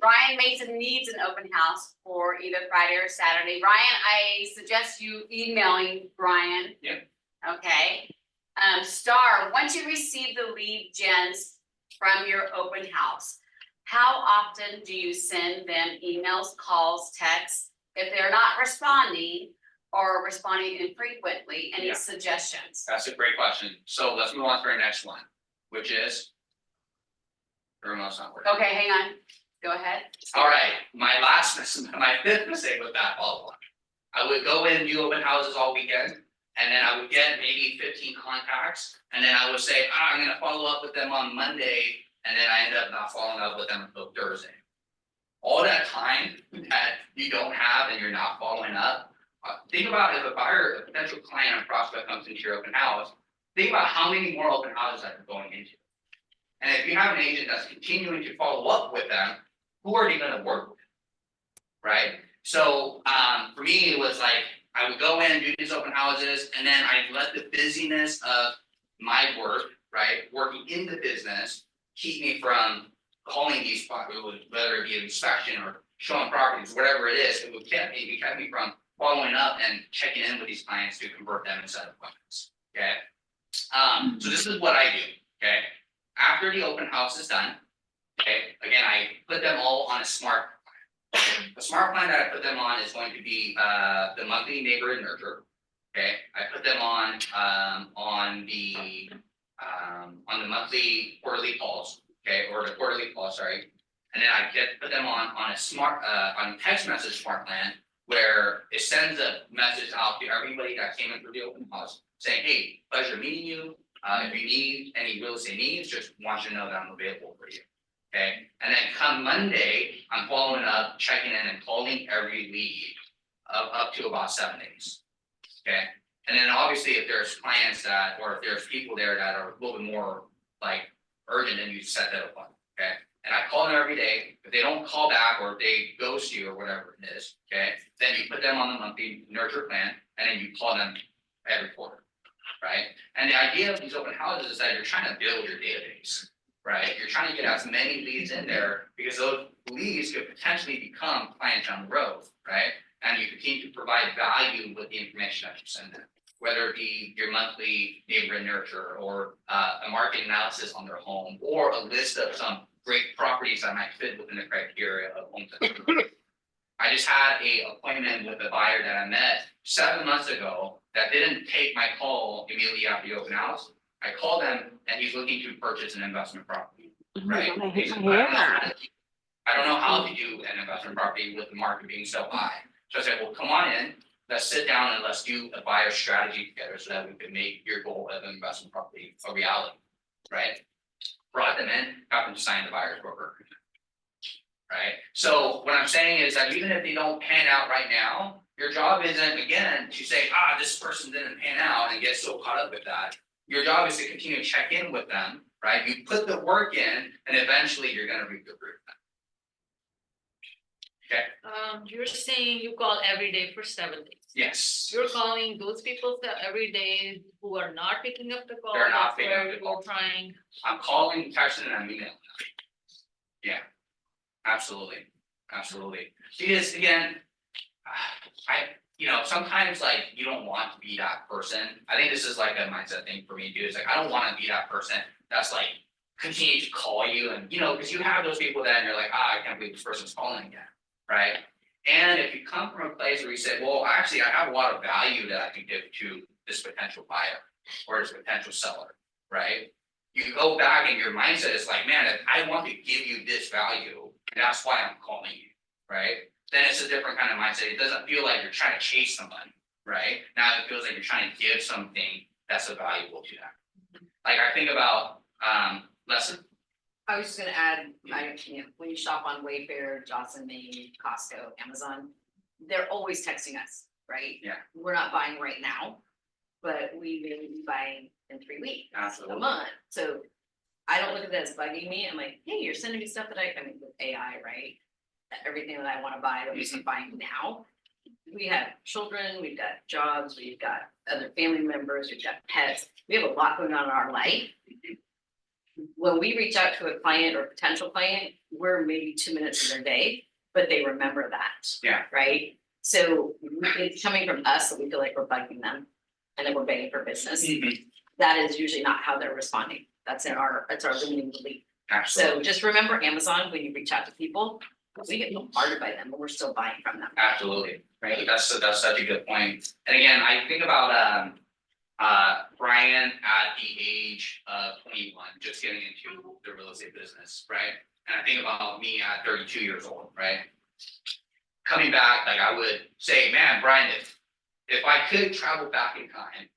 Brian Mason needs an open house for either Friday or Saturday. Ryan, I suggest you emailing Brian. Yep. Okay. Star, once you receive the lead gens from your open house, how often do you send them emails, calls, texts? If they're not responding or responding infrequently, any Yeah. suggestions? That's a great question. So let's move on to our next one, which is. The remote's not working. Okay, hang on. Go ahead. All right, my 5th mistake was that follow-up. I would go in and do open houses all weekend, and then I would get maybe 15 contacts, and then I would say, I'm gonna follow up with them on Monday, and then I end up not following up with them until Thursday. All that time that you don't have and you're not following up, think about if a potential client or prospect comes into your open house, think about how many more open houses that you're going into. And if you have an agent that's continuing to follow up with them, who are they gonna work with? Right? So for me, it was like, I would go in and do these open houses, and then I let the busyness of my work, right, working in the business, keep me from calling these properties, whether it be an inspection or showing properties, whatever it is, it kept me from following up and checking in with these clients to convert them and set appointments, okay? So this is what I do, okay? After the open house is done, okay, again, I put them all on a smart plan. The smart plan that I put them on is going to be the monthly neighbor and nurture. Okay, I put them on the monthly quarterly calls, okay, or the quarterly call, sorry. And then I put them on a smart on text message smart plan where it sends a message out to everybody that came in for the open house saying, hey, pleasure meeting you. If you need any real estate needs, just want you to know that I'm available for you. Okay, and then come Monday, I'm following up, checking in and calling every lead up to about 7 days. Okay, and then obviously if there's clients that, or if there's people there that are a little bit more like urgent, then you set that up, okay? And I call them every day. If they don't call back or if they ghost you or whatever it is, okay, then you put them on the monthly nurture plan and then you call them every quarter, right? And the idea of these open houses is that you're trying to build your database, right? You're trying to get as many leads in there because those leads could potentially become clients down the road, right? And you continue to provide value with the information that you send them, whether it be your monthly neighbor and nurture or a market analysis on their home or a list of some great properties that might fit within the criteria of home. I just had a appointment with a buyer that I met 7 months ago that didn't take my call immediately after the open house. I called him and he's looking to purchase an investment property, right? He said, I don't know how to do an investment property with the market being so high. So I said, well, come on in, let's sit down and let's do a buyer strategy together so that we can make your goal of an investment property a reality, right? Brought them in, got them to sign the buyer's broker agreement, right? So what I'm saying is that even if they don't pan out right now, your job isn't, again, to say, this person didn't pan out and get so caught up with that. Your job is to continue to check in with them, right? You put the work in and eventually you're gonna reap the fruit. Okay, You're saying you call every day for 7 days. yes. You're calling those people that every day who are not picking up the call. They're not that's picking where up the you're call. Trying. I'm calling, texting, and I'm emailing. Yeah, absolutely, absolutely. Because again, sometimes like you don't want to be that person. I think this is like a mindset thing for me too. It's like, I don't want to be that person that's like continue to call you and, because you have those people that and you're like, I can't believe this person's calling again, right? And if you come from a place where you say, well, actually, I have a lot of value that I can give to this potential buyer or this potential seller, right? You go back and your mindset is like, man, if I want to give you this value, and that's why I'm calling you, right? Then it's a different kind of mindset. It doesn't feel like you're trying to chase someone, right? Now it feels like you're trying to give something that's valuable to them. Like I think about lesson. I was just gonna add, when you shop on Wayfair, Johnson, Maine, Costco, Amazon, they're always texting us, right? Yeah. We're not buying right now, but we may be buying in 3 weeks, Absolutely. a month. So I don't look at that as bugging me. I'm like, hey, you're sending me stuff that I mean, with AI, right? Everything that I wanna buy, I'm just buying now. We have children, we've got jobs, we've got other family members, we've got pets. We have a lot going on in our life. When we reach out to a client or potential client, we're maybe 2 minutes of their day, but they remember that. Yeah. Right? So it's coming from us that we feel like we're bugging them and then we're begging for business. That is usually not how they're responding. That's our limiting belief. Absolutely. So just remember Amazon, when you reach out to people, we get bombarded by them, but we're still buying from them. Absolutely, right, that's such a good point. And again, I think about Brian at the age of 21, just getting into the real estate business, right? And I think about me at 32 years old, right? Coming back, like I would say, man, Brian, if I could travel back in time,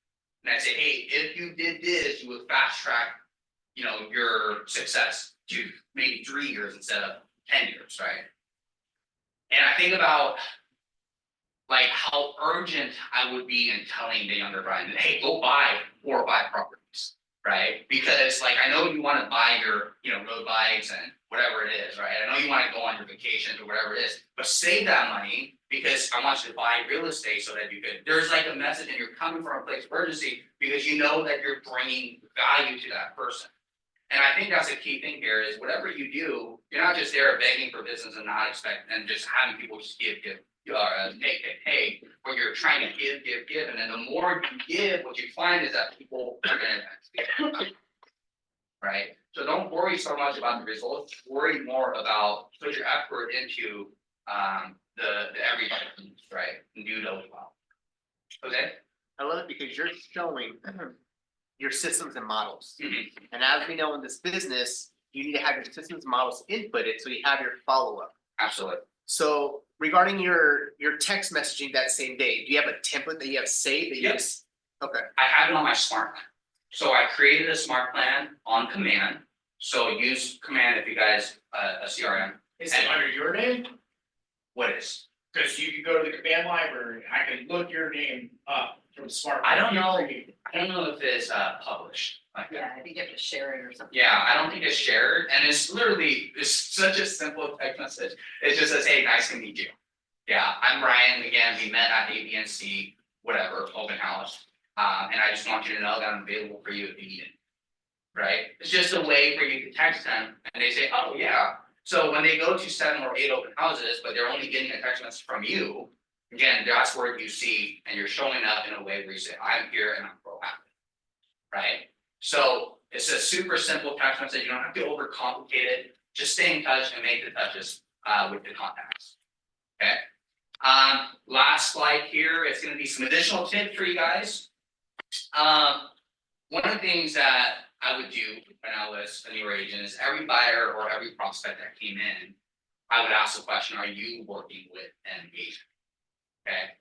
and I say, hey, if you did this, you would fast track, your success to maybe 3 years instead of 10 years, right? And I think about like how urgent I would be in telling the younger Brian, hey, go buy 4 or 5 properties, right? Because like I know you want to buy your, road bikes and whatever it is, right? I know you want to go on your vacations or whatever it is, but save that money because I want you to buy real estate so that you could. There's like a message, and you're coming from a place of urgency because you know that you're bringing value to that person. And I think that's a key thing here is whatever you do, you're not just there begging for business and not expecting and just having people just give, pay, but you're trying to give, and then the more you give, what you find is that people are gonna. Right, so don't worry so much about the results, worry more about, put your effort into, the everyday things, right, and do those well. Okay? I love it because you're showing your systems and models. Mhm. And as we know in this business, you need to have your systems and models inputted, so you have your follow-up. Absolutely. So regarding your text messaging that same day, do you have a template that you have saved that you Yes. just? Okay, I have it on my smart plan. So I created a smart plan on command. So use command if you guys, a CRM. Is it under your name? What is? Cause you can go to the command library, I can look your name up from Smart. I don't know. I don't know if it's published like that. Yeah, I think you have to share it or something. Yeah, I don't think it's shared, and it's literally, it's such a simple text message. It just says, hey, nice to meet you. Yeah, I'm Ryan, again, we met at ABNC, whatever, open house. And I just want you to know that I'm available for you if you need it. Right? It's just a way for you to text them and they say, oh, yeah. So when they go to 7 or 8 open houses, but they're only getting a text message from you, again, that's where you see, and you're showing up in a way where you say, I'm here and I'm proactive. Right? So it's a super simple text message. You don't have to overcomplicate it. Just stay in touch and make the touches with the contacts. Okay. Last slide here is going to be some additional tips for you guys. One of the things that I would do when I was a newer agent is every buyer or every prospect that came in, I would ask the question, are you working with an agent? Okay.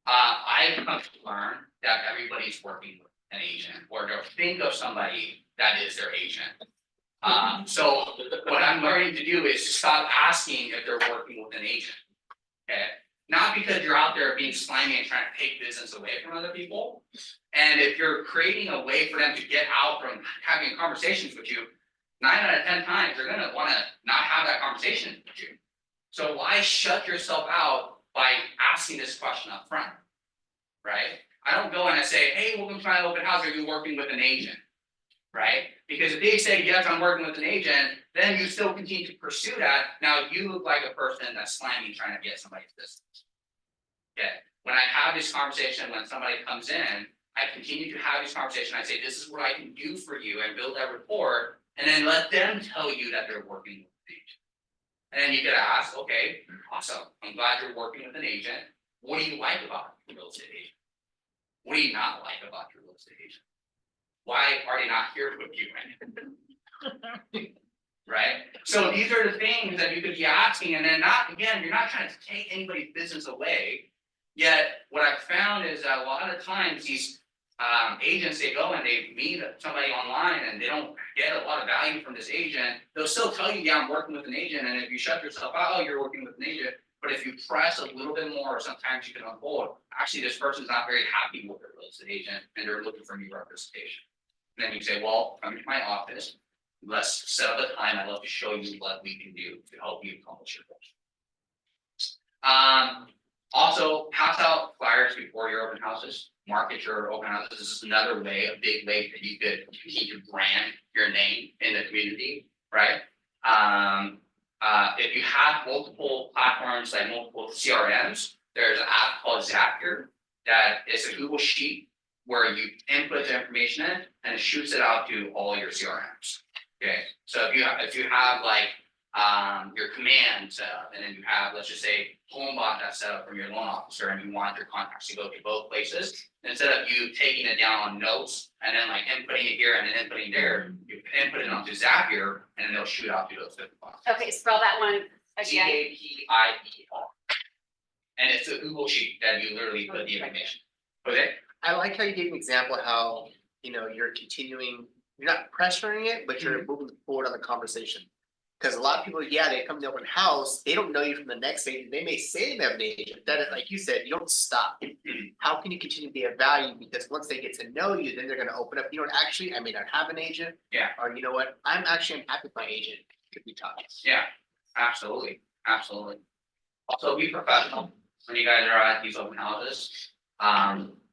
I've come to learn that everybody's working with an agent or to think of somebody that is their agent. So what I'm learning to do is to stop asking if they're working with an agent. Okay, not because you're out there being slimy and trying to take business away from other people. And if you're creating a way for them to get out from having conversations with you, 9 out of 10 times, they're gonna wanna not have that conversation with you. So why shut yourself out by asking this question up front? Right? I don't go and I say, hey, welcome to my open house, are you working with an agent? Right? Because if they say, yes, I'm working with an agent, then you still continue to pursue that. Now you look like a person that's slimy trying to get somebody's business. Okay, when I have this conversation, when somebody comes in, I continue to have this conversation. I say, this is what I can do for you and build that rapport, and then let them tell you that they're working with an agent. And then you could ask, okay, awesome. I'm glad you're working with an agent. What do you like about your real estate agent? What do you not like about your real estate agent? Why are they not here with you? Right? So these are the things that you could be asking, and then not, again, you're not trying to take anybody's business away. Yet what I've found is that a lot of times these agents, they go and they meet somebody online and they don't get a lot of value from this agent. They'll still tell you, yeah, I'm working with an agent. And if you shut yourself out, oh, you're working with an agent. But if you press a little bit more, sometimes you can unfold, actually, this person's not very happy with their real estate agent and they're looking for new representation. And then you say, well, come to my office. Let's set up a time. I'd love to show you what we can do to help you accomplish your goals. Also, pass out flyers before your open houses. Market your open houses. This is another way, a big way that you could continue to brand your name in the community, right? If you have multiple platforms like multiple CRMs, there's an app called Zapier that is a Google Sheet where you input the information in and it shoots it out to all your CRMs. Okay, so if you have like your command set up, and then you have, let's just say, HomeBot that's set up from your loan officer, and you want your contacts to go to both places, instead of you taking it down on notes and then like inputting it here and then inputting there, you input it onto Zapier, and then they'll shoot out to those different boxes. Okay, spell that one again. Zapier. And it's a Google Sheet that you literally put the information. Okay? I like how you gave an example how, you're continuing, you're not pressuring it, but you're moving forward on the conversation. Because a lot of people, yeah, they come to open house, they don't know you from the next agent, they may say they have an agent, that is, like you said, you don't stop. How can you continue to be of value? Because once they get to know you, then they're gonna open up, actually, I may not have an agent. Yeah. Or you know what, I'm happy with my agent, could be talking. Yeah, absolutely, absolutely. Also, be professional when you guys are at these open houses.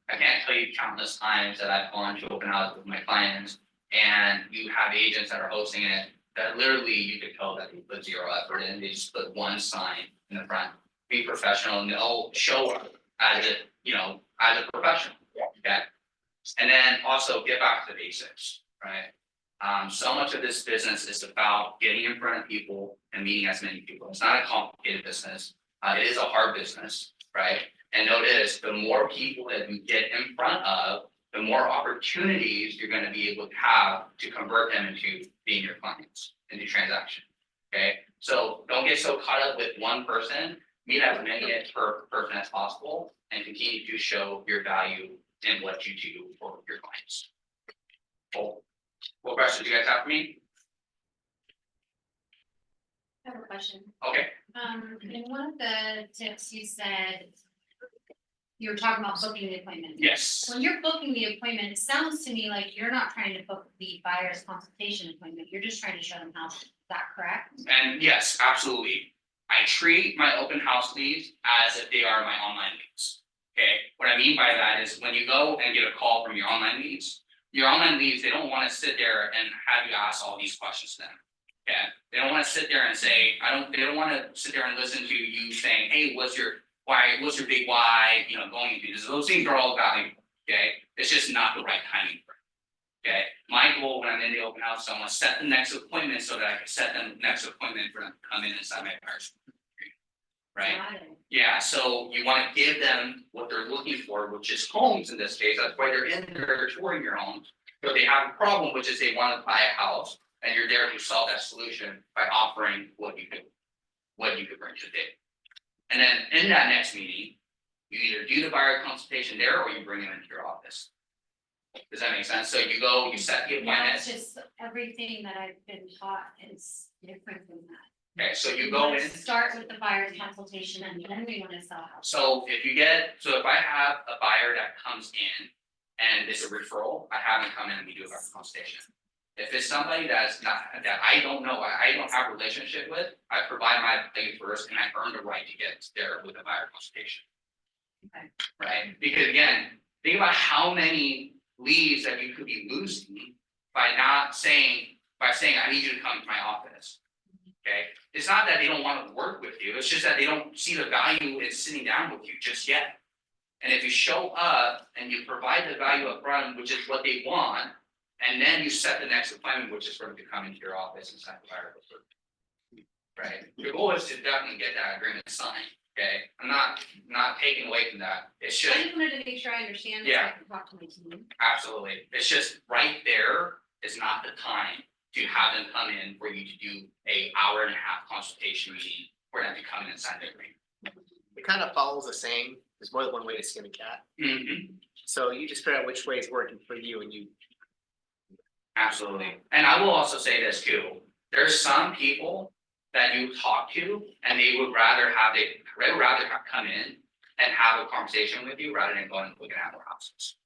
I can't tell you countless times that I've gone to open houses with my clients And you have agents that are hosting it, that literally you could tell that they put zero effort in, they just put one sign in the front. Be professional, and they'll show up as a, you know, as a professional, okay? And then also get back to the basics, right? So much of this business is about getting in front of people and meeting as many people. It's not a complicated business. It is a hard business, right? And notice the more people that you get in front of, the more opportunities you're gonna be able to have to convert them into being your clients, into transaction. Okay, so don't get so caught up with one person, meet as many per person as possible, and continue to show your value in what you do for your clients. Cool. What questions do you guys have for me? I have a question. Okay, In one of the tips you said, you were talking about booking the appointment. yes. When you're booking the appointment, it sounds to me like you're not trying to book the buyer's consultation appointment, you're just trying to show them how, is that correct? And yes, absolutely. I treat my open house leads as if they are my online leads. Okay, what I mean by that is when you go and get a call from your online leads, they don't wanna sit there and have you ask all these questions to them. Okay, they don't wanna sit there and say, they don't wanna sit there and listen to you saying, hey, what's your big why, you know, going into this, those things are all valuable, okay? It's just not the right timing for it. Okay, my goal when I'm in the open house, I wanna set the next appointment so that I can set them the next appointment for them to come in and sign my buyer's agreement. Right? Got it. Yeah, so you wanna give them what they're looking for, which is homes in this case, that's why they're in there touring your homes. But they have a problem, which is they wanna buy a house, and you're there to solve that solution by offering what you could bring to the table. And then in that next meeting, you either do the buyer consultation there or you bring them into your office. Does that make sense? So you go, you set the Yeah, appointment, it's just everything that I've been taught is different than that. okay, so you We go wanna in. Start with the buyer's consultation and then we wanna sell house. So if I have a buyer that comes in and it's a referral, I have them come in and we do a buyer consultation. If it's somebody that I don't know, I don't have a relationship with, I provide my value first and I earn the right to get there with a buyer consultation. Okay. Right, because again, think about how many leads that you could be losing by saying, I need you to come to my office. Okay, it's not that they don't want to work with you, it's just that they don't see the value in sitting down with you just yet. And if you show up and you provide the value up front, which is what they want, and then you set the next appointment, which is for them to come into your office and sign the buyer. Right, your goal is to definitely get that agreement signed, okay, I'm not taking away from that, it's just. I just wanted to make sure I understand this, so I can talk to my team. Absolutely, it's just right there is not the time to have them come in for you to do a hour and a half consultation meeting for them to come in and sign the agreement. It kind of follows the saying, there's more than one way to skin a cat. Mhm. So you just figure out which way is working for you and you. Absolutely, and I will also say this too, there's some people that you talk to and they would rather come in and have a conversation with you rather than going and looking at more houses.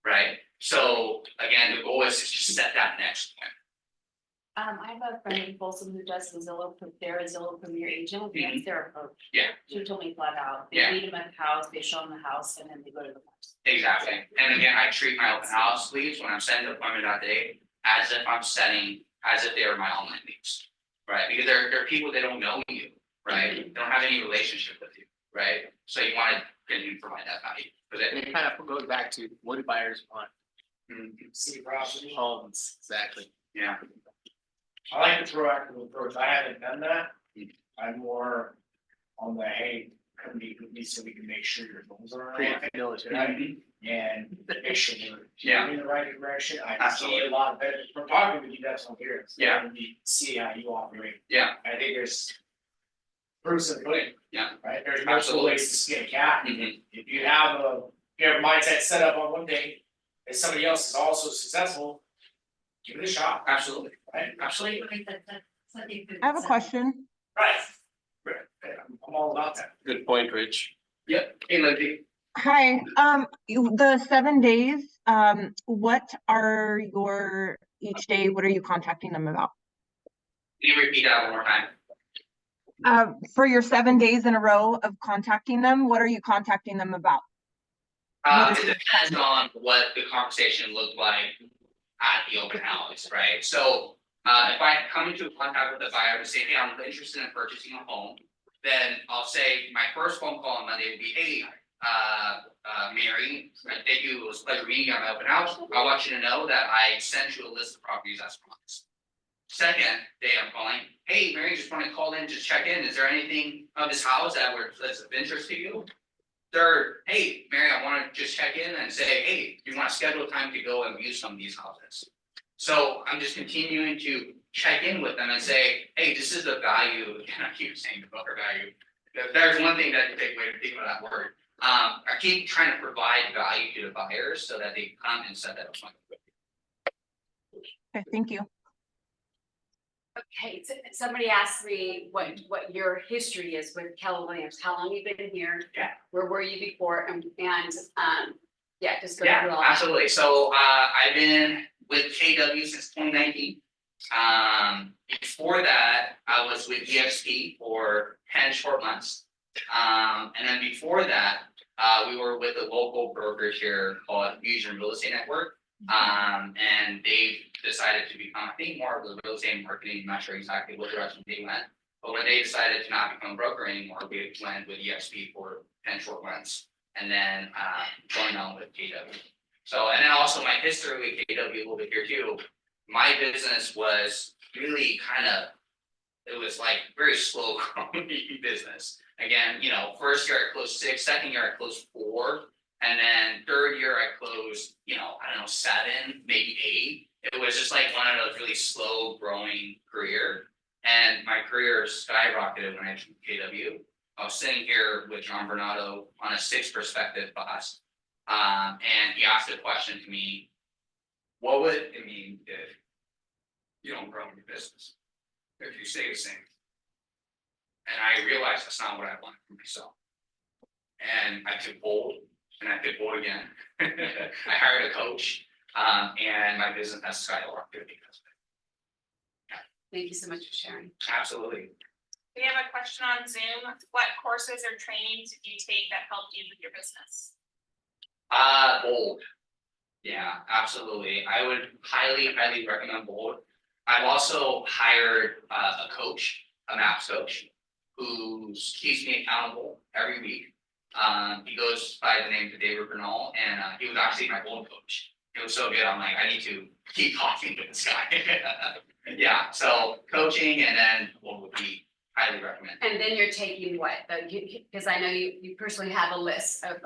Right, so again, the goal is to just set that next point. I have a friend in Folsom who does they're a Zillow Premier agent, that's their approach. Yeah. She told me flat out, they Yeah. meet them at the house, they show them the house, and then they go to the house. Exactly, and again, I treat my open house leads when I'm setting the appointment that day as if they are my online leads. Right, because they're people that don't know you, right, they don't have any relationship with you, right, so you wanna continue to provide that value. And it kind of goes back to what do buyers want? See property. Homes, exactly. Yeah, I like the proactive approach, I haven't done that, I'm more on the, hey, come meet with me so we can make sure your goals are aligned. Pre-military. Right, and make sure we're Yeah. in the right direction, I see Absolutely. a lot better, from talking with you guys on here. it's Yeah. letting me see how you operate. Yeah. I think there's. Proofs in the pudding. Yeah. Right, there's multiple Absolutely. ways to skin a cat, Mhm. if you have a mindset set up on one thing, and somebody else is also successful. Give it a shot, Absolutely, right, absolutely. I have a question. right, I'm all about that. Good point, Rich. Yep, hey Lindsay. Hi, the 7 days, what are each day, what are you contacting them about? Can you repeat that one more time? For your 7 days in a row of contacting them, what are you contacting them about? It depends on what the conversation looked like. at the open house, right? So if I come into contact with a buyer and say, hey, I'm interested in purchasing a home, then I'll say, my first phone call on Monday would be, hey, Mary, thank you, it was a pleasure meeting you on my open house. I want you to know that I sent you a list of properties as promised. Second day I'm calling, hey, Mary, just want to call in, just check in, is there anything of this house that's of interest to you? Third, hey, Mary, I want to just check in and say, hey, do you want to schedule time to go and view some of these houses? So I'm just continuing to check in with them and say, hey, this is the value, and I keep saying the buffer value. If there's one thing that you take away to think about that word, I keep trying to provide value to the buyers so that they come and set that appointment. Okay, thank you. Okay, so somebody asked me what your history is with Keller Williams, how long you've been here? Yeah. Where were you before, and yeah, just go Yeah, through all that. absolutely. So I've been with KW since 2019. Before that, I was with EXP for 10 short months. And then before that, we were with a local brokerage here called Fusion Real Estate Network. And they decided to become, I think, more of the real estate marketing. I'm not sure exactly what direction they went. But when they decided to not become a broker anymore, we went with EXP for 10 short months. And then going on with KW. So, and then also my history with KW a little bit here too. My business was really it was like very slow growing business. Again, first year I closed 6, second year I closed 4, and then third year I closed, I don't know, 7, maybe 8. It was just like one of those really slow growing career. And my career skyrocketed when I joined KW. I was sitting here with John Bernardo on a 6 perspective class. And he asked a question to me, what would it mean if you don't grow your business? If you stay the same? And I realized that's not what I wanted for myself. And I took bold, and I took bold again. I hired a coach, and my business has skyrocketed because of it. Thank you so much for sharing. Absolutely. We have a question on Zoom. What courses or trainings did you take that helped you with your business? Bold. Yeah, absolutely. I would highly recommend Bold. I've also hired a coach, a MAPS coach, who keeps me accountable every week. He goes by the name of David Bernal, and he was actually my Bold coach. It was so good. I'm like, I need to keep talking to this guy. Yeah, so coaching, and then Bold would be highly recommend. And then you're taking what, because I know you personally have a list of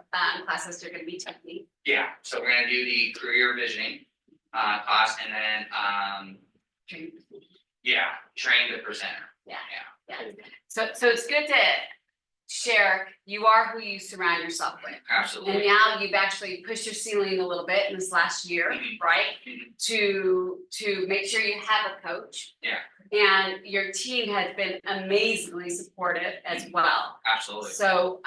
classes you're gonna be taking. Yeah, so we're gonna do the career visioning class, and then train the presenter. Yeah. So it's good to share, you are who you surround yourself with. Absolutely. And now you've actually pushed your ceiling a little bit in this last year, right? To make sure you have a coach. Yeah. And your team has been amazingly supportive as well. Absolutely. So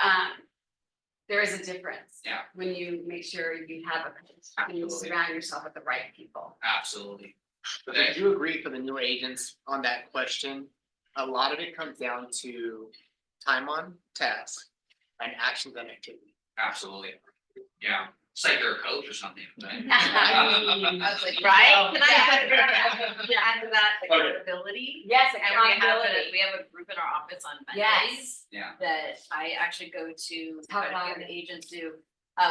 there is a difference. Yeah. When you make sure you have a coach and you Absolutely. surround yourself with the right people. Absolutely. But I do agree for the newer agents on that question. A lot of it comes down to time on task and actions and activity. Absolutely. Yeah. It's like you're a coach or something. Right? Right? Can I add to that accountability? Yes, And accountability. we have a group in our office on Yes. Mondays. Yeah. That I actually go to, Talk quite a few about of the agents do.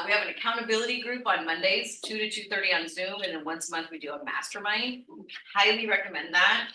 We have an accountability group on Mondays, 2 to 2:30 on Zoom, and then once a month we do a mastermind. Highly recommend that.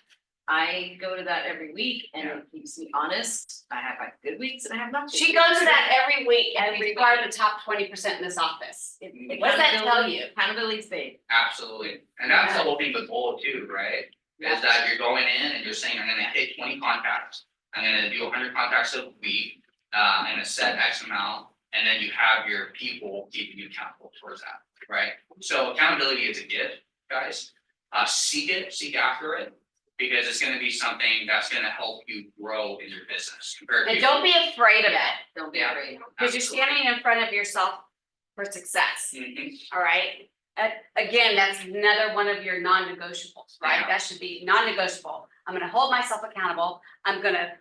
I go to that every week and it keeps me honest. I have like good weeks and I have not. good She weeks. goes to that every week and we are the top 20% in this office. What does that tell you? Accountability is big. Absolutely. And that's the whole thing with Bold too, right? Is that you're going in and you're saying, I'm gonna hit 20 contacts. I'm gonna do 100 contacts a week, and a set X amount. And then you have your people keeping you accountable towards that, right? So accountability is a gift, guys. Seek after it. Because it's gonna be something that's gonna help you grow in your business compared to. And don't be afraid of it, Don't be Yeah. afraid. because you're standing in front of yourself for success, Mhm. all right? Again, that's another one of your non-negotiables, right? Yeah. That should be non-negotiable. I'm gonna hold myself accountable. I'm gonna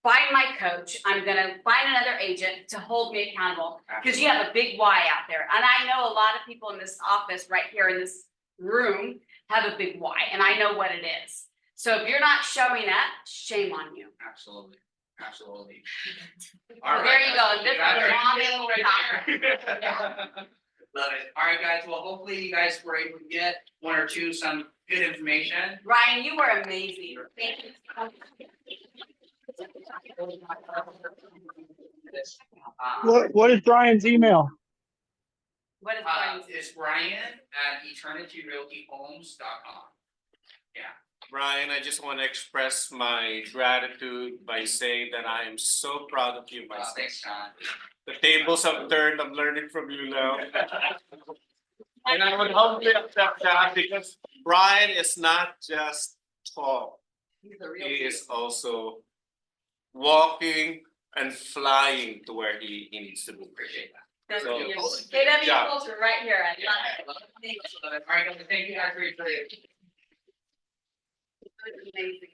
find my coach. I'm gonna find another agent to hold me accountable, because you have a big why out there. And I know a lot of people in this office right here in this room have a big why, and I know what it is. So if you're not showing up, shame on you. Absolutely, absolutely. So there you go, this is Love it. All right, guys. Well, hopefully you guys were able to get one or two, some good information. Ryan, you were amazing. Thank you. What is Brian's email? What is Ryan's? It's Brian@eternityrealtyhomes.com. Brian, I just want to express my gratitude by saying that I am so proud of you, my son. Thanks, John. The tables have turned, I'm learning from you now. And I would humbly accept that because Brian is not just tall, He's the real he deal. is also walking and flying to where he needs to be. Appreciate that. Thank So- you. KW Yeah. culture right here, I love it. All right, guys. Thank you guys for your. Amazing.